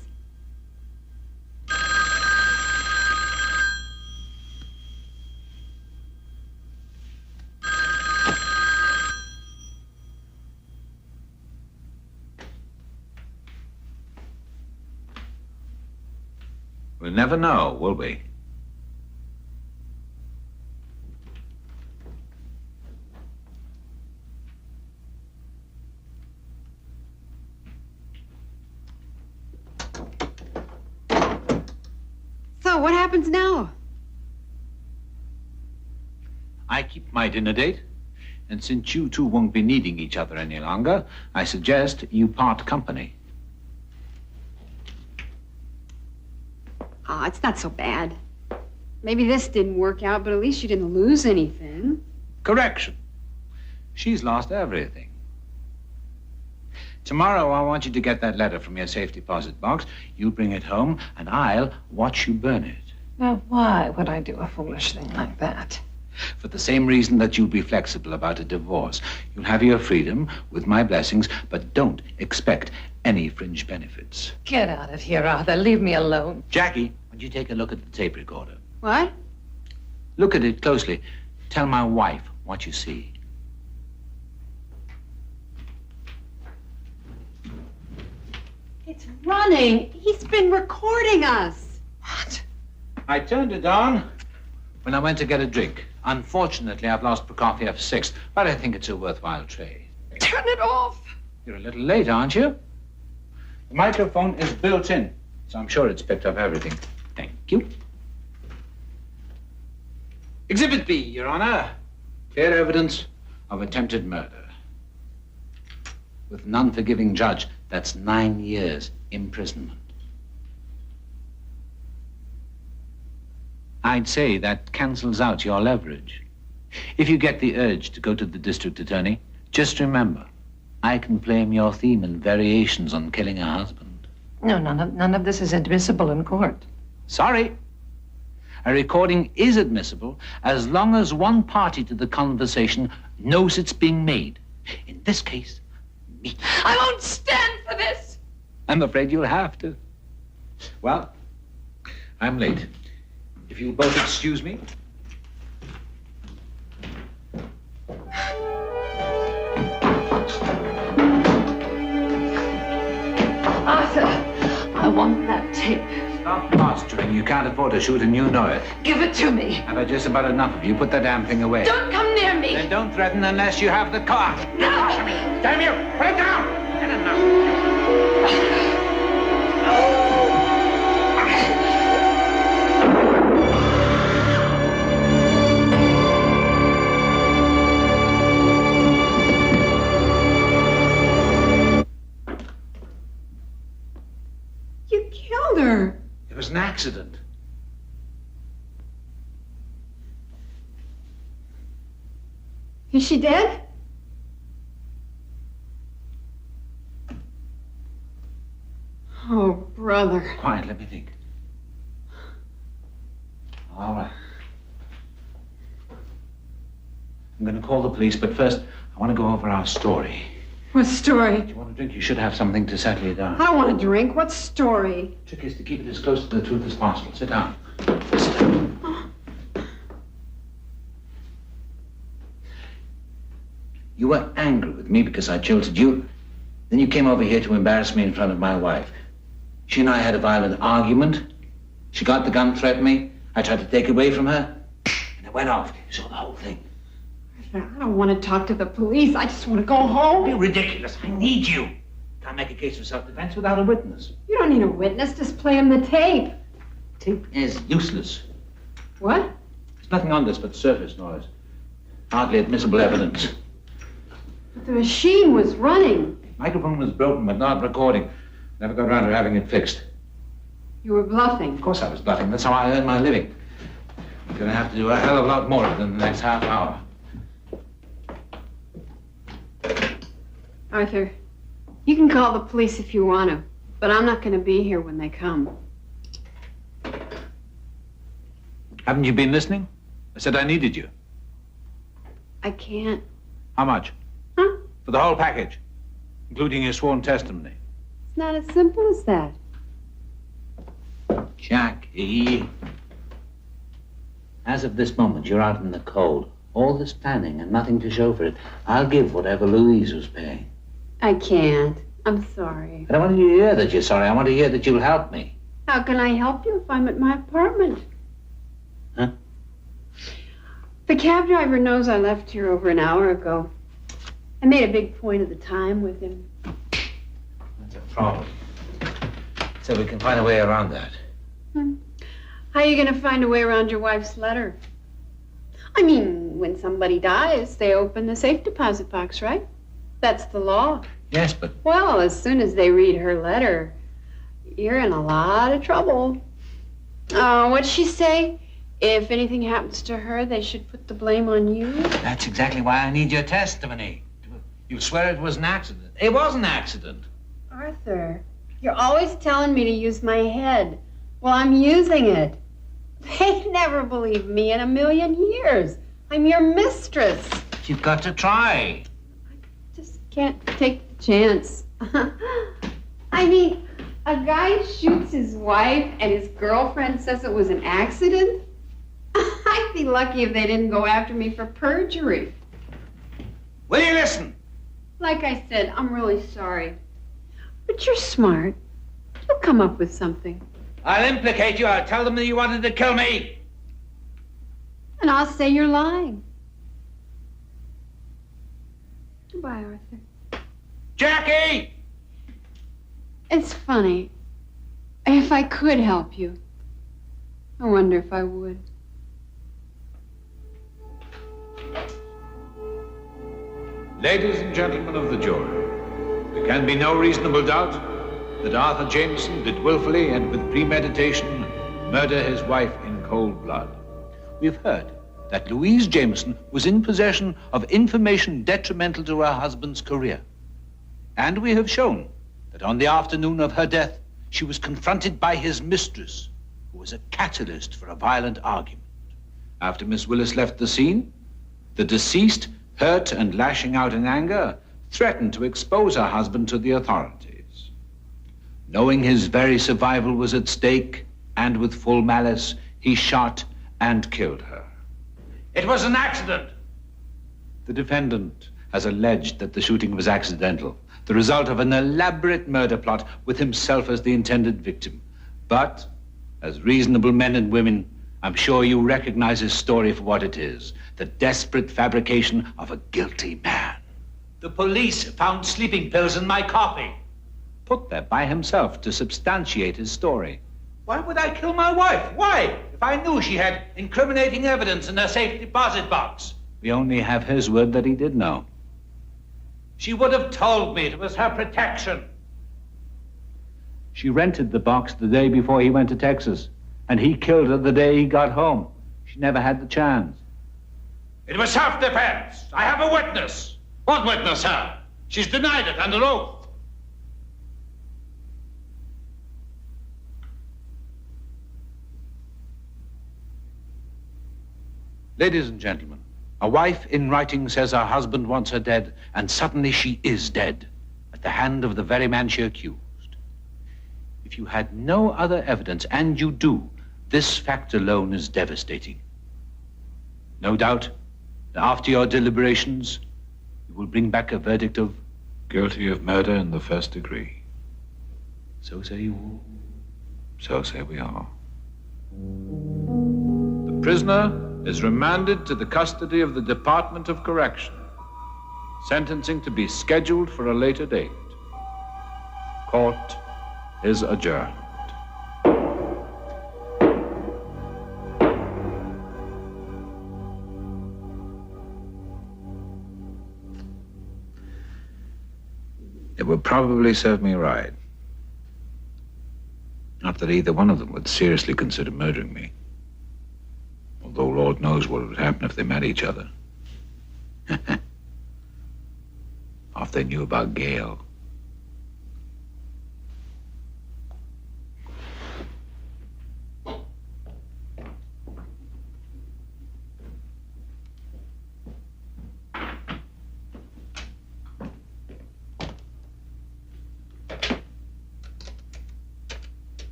Speaker 1: We'll never know, will we?
Speaker 7: So, what happens now?
Speaker 1: I keep my dinner date, and since you two won't be needing each other any longer, I suggest you part company.
Speaker 7: Oh, it's not so bad. Maybe this didn't work out, but at least you didn't lose anything.
Speaker 1: Correction. She's lost everything. Tomorrow, I want you to get that letter from your safe deposit box. You bring it home, and I'll watch you burn it.
Speaker 3: Now, why would I do a foolish thing like that?
Speaker 1: For the same reason that you'll be flexible about a divorce. You'll have your freedom, with my blessings, but don't expect any fringe benefits.
Speaker 3: Get out of here, Arthur. Leave me alone.
Speaker 1: Jackie, would you take a look at the tape recorder?
Speaker 7: What?
Speaker 1: Look at it closely. Tell my wife what you see.
Speaker 7: It's running. He's been recording us.
Speaker 3: What?
Speaker 1: I turned it on when I went to get a drink. Unfortunately, I've lost Prokofiev 6, but I think it's a worthwhile trade.
Speaker 3: Turn it off.
Speaker 1: You're a little late, aren't you? The microphone is built in, so I'm sure it's picked up everything. Thank you. Exhibit B, Your Honor. Clear evidence of attempted murder. With an unforgiving judge, that's 9 years imprisonment. I'd say that cancels out your leverage. If you get the urge to go to the district attorney, just remember, I can claim your theme in variations on killing a husband.
Speaker 3: No, none of this is admissible in court.
Speaker 1: Sorry. A recording is admissible as long as one party to the conversation knows it's being made. In this case, me.
Speaker 3: I won't stand for this.
Speaker 1: I'm afraid you'll have to. Well, I'm late. If you'll both excuse me.
Speaker 3: Arthur, I want that tape.
Speaker 1: Stop posturing. You can't afford to shoot and you know it.
Speaker 3: Give it to me.
Speaker 1: I've had just about enough of you. Put that damn thing away.
Speaker 3: Don't come near me.
Speaker 1: Then don't threaten unless you have the car.
Speaker 3: No.
Speaker 1: Damn you! Put it down! Get enough.
Speaker 7: You killed her.
Speaker 1: It was an accident.
Speaker 7: Is she dead? Oh, brother.
Speaker 1: Quiet, let me think. All right. I'm going to call the police, but first, I want to go over our story.
Speaker 7: What story?
Speaker 1: If you want a drink, you should have something to settle you down.
Speaker 7: I don't want a drink. What story?
Speaker 1: The trick is to keep it as close to the truth as possible. Sit down. Sit down. You were angry with me because I jilted you. Then you came over here to embarrass me in front of my wife. She and I had a violent argument. She got the gun, threatened me. I tried to take it away from her, and it went off. You saw the whole thing.
Speaker 7: I Arthur, I don't want to talk to the police. I just want to go home.
Speaker 1: You're ridiculous. I need you. Can't make a case of self-defense without a witness.
Speaker 7: You don't need a witness. Just play him the tape.
Speaker 1: Tape is useless.
Speaker 7: What?
Speaker 1: There's nothing on this but surface noise. Hardly admissible evidence.
Speaker 7: But the machine was running.
Speaker 1: Microphone was broken, but not recording. Never got around to having it fixed.
Speaker 7: You were bluffing.
Speaker 1: Of course I was bluffing. That's how I earn my living. I'm going to have to do a hell of a lot more than the next half hour.
Speaker 7: Arthur, you can call the police if you want to, but I'm not going to be here when they come.
Speaker 1: Haven't you been listening? I said I needed you.
Speaker 7: I can't.
Speaker 1: How much?
Speaker 7: Huh?
Speaker 1: For the whole package, including your sworn testimony.
Speaker 7: It's not as simple as that.
Speaker 8: Jackie. As of this moment, you're out in the cold. All this planning and nothing to show for it. I'll give whatever Louise was paying.
Speaker 7: I can't. I'm sorry.
Speaker 8: I don't want you to hear that you're sorry. I want to hear that you'll help me.
Speaker 7: How can I help you if I'm at my apartment?
Speaker 8: Huh?
Speaker 7: The cab driver knows I left here over an hour ago. I made a big point of the time with him.
Speaker 8: That's a problem. So we can find a way around that.
Speaker 7: How are you going to find a way around your wife's letter? I mean, when somebody dies, they open the safe deposit box, right? That's the law.
Speaker 8: Yes, but...
Speaker 7: Well, as soon as they read her letter, you're in a lot of trouble. What'd she say? If anything happens to her, they should put the blame on you?
Speaker 8: That's exactly why I need your testimony. You swear it was an accident. It was an accident.
Speaker 7: Arthur, you're always telling me to use my head. Well, I'm using it. They'd never believe me in a million years. I'm your mistress.
Speaker 8: You've got to try.
Speaker 7: Just can't take the chance. I mean, a guy shoots his wife and his girlfriend says it was an accident? I'd be lucky if they didn't go after me for perjury.
Speaker 8: Will you listen?
Speaker 7: Like I said, I'm really sorry. But you're smart. You'll come up with something.
Speaker 8: I'll implicate you. I'll tell them that you wanted to kill me.
Speaker 7: And I'll say you're lying. Goodbye, Arthur.
Speaker 8: Jackie!
Speaker 7: It's funny. If I could help you, I wonder if I would.
Speaker 1: Ladies and gentlemen of the jury, there can be no reasonable doubt that Arthur Jameson did willfully and with premeditation murder his wife in cold blood. We've heard that Louise Jameson was in possession of information detrimental to her husband's career. And we have shown that on the afternoon of her death, she was confronted by his mistress, who was a catalyst for a violent argument. After Miss Willis left the scene, the deceased, hurt and lashing out in anger, threatened to expose her husband to the authorities. Knowing his very survival was at stake, and with full malice, he shot and killed her.
Speaker 8: It was an accident.
Speaker 1: The defendant has alleged that the shooting was accidental, the result of an elaborate murder plot with himself as the intended victim. But, as reasonable men and women, I'm sure you recognize his story for what it is, the desperate fabrication of a guilty man.
Speaker 8: The police found sleeping pills in my coffee.
Speaker 1: Put there by himself to substantiate his story.
Speaker 8: Why would I kill my wife? Why? If I knew she had incriminating evidence in her safe deposit box.
Speaker 1: We only have his word that he did know.
Speaker 8: She would have told me it was her protection.
Speaker 1: She rented the box the day before he went to Texas, and he killed her the day he got home. She never had the chance.
Speaker 8: It was self-defense. I have a witness. What witness, her? She's denied it under oath.
Speaker 1: Ladies and gentlemen, a wife in writing says her husband wants her dead, and suddenly she is dead at the hand of the very man she accused. If you had no other evidence, and you do, this fact alone is devastating. No doubt, after your deliberations, you will bring back a verdict of guilty of murder in the first degree. So say you all. So say we all. The prisoner
Speaker 4: is remanded to the custody of the Department of Correction. Sentencing to be scheduled for a later date. Court is adjourned.
Speaker 1: It would probably serve me right. Not that either one of them would seriously consider murdering me. Although Lord knows what would happen if they met each other. Or if they knew about Gail.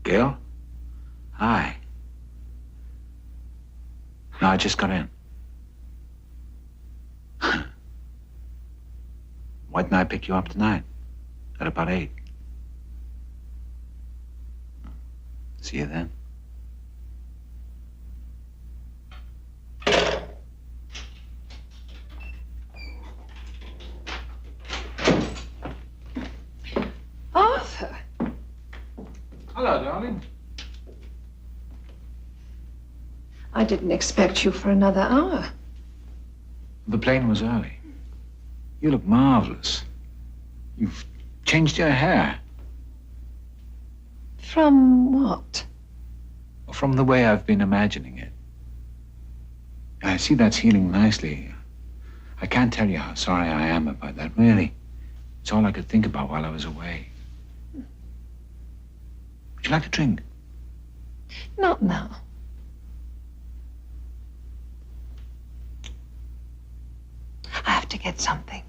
Speaker 1: Gail? Hi. No, I just got in. Why didn't I pick you up tonight? At about 8. See you then.
Speaker 3: Arthur!
Speaker 1: Hello, darling.
Speaker 3: I didn't expect you for another hour.
Speaker 1: The plane was early. You look marvelous. You've changed your hair.
Speaker 3: From what?
Speaker 1: From the way I've been imagining it. I see that's healing nicely. I can't tell you how sorry I am about that, really. It's all I could think about while I was away. Would you like a drink?
Speaker 3: Not now. I have to get something.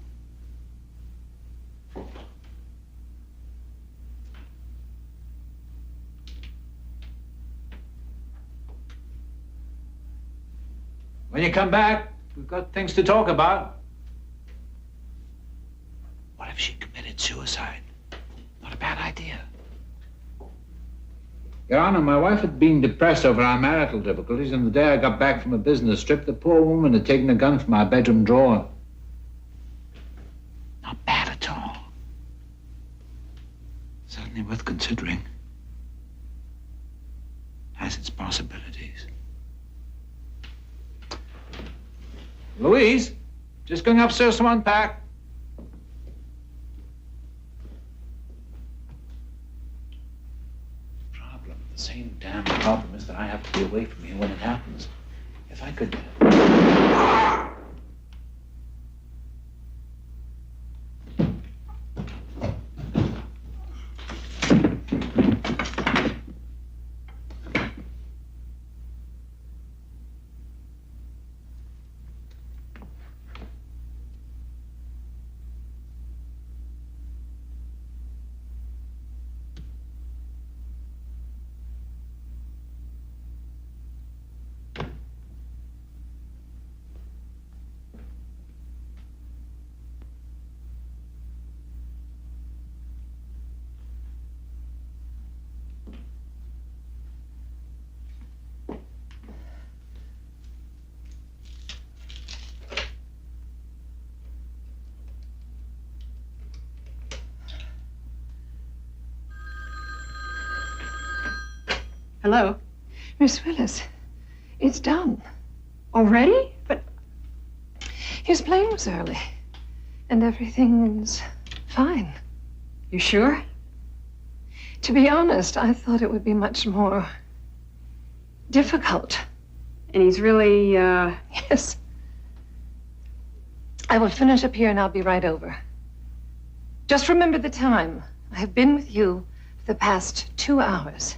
Speaker 1: When you come back, we've got things to talk about. What if she committed suicide? Not a bad idea. Your Honor, my wife had been depressed over our marital difficulties, and the day I got back from a business trip, the poor woman had taken a gun from our bedroom drawer. Not bad at all. Certainly worth considering. Has its possibilities. Louise, just going upstairs to unpack. The same damn problem is that I have to be away from you when it happens. If I could...
Speaker 5: Hello?
Speaker 3: Miss Willis, it's done.
Speaker 5: Already? But
Speaker 3: His plane was early, and everything's fine.
Speaker 5: you sure?
Speaker 3: To be honest, I thought it would be much more difficult.
Speaker 5: And he's really,
Speaker 3: Yes. I will finish up here and I'll be right over. Just remember the time. I have been with you for the past 2 hours.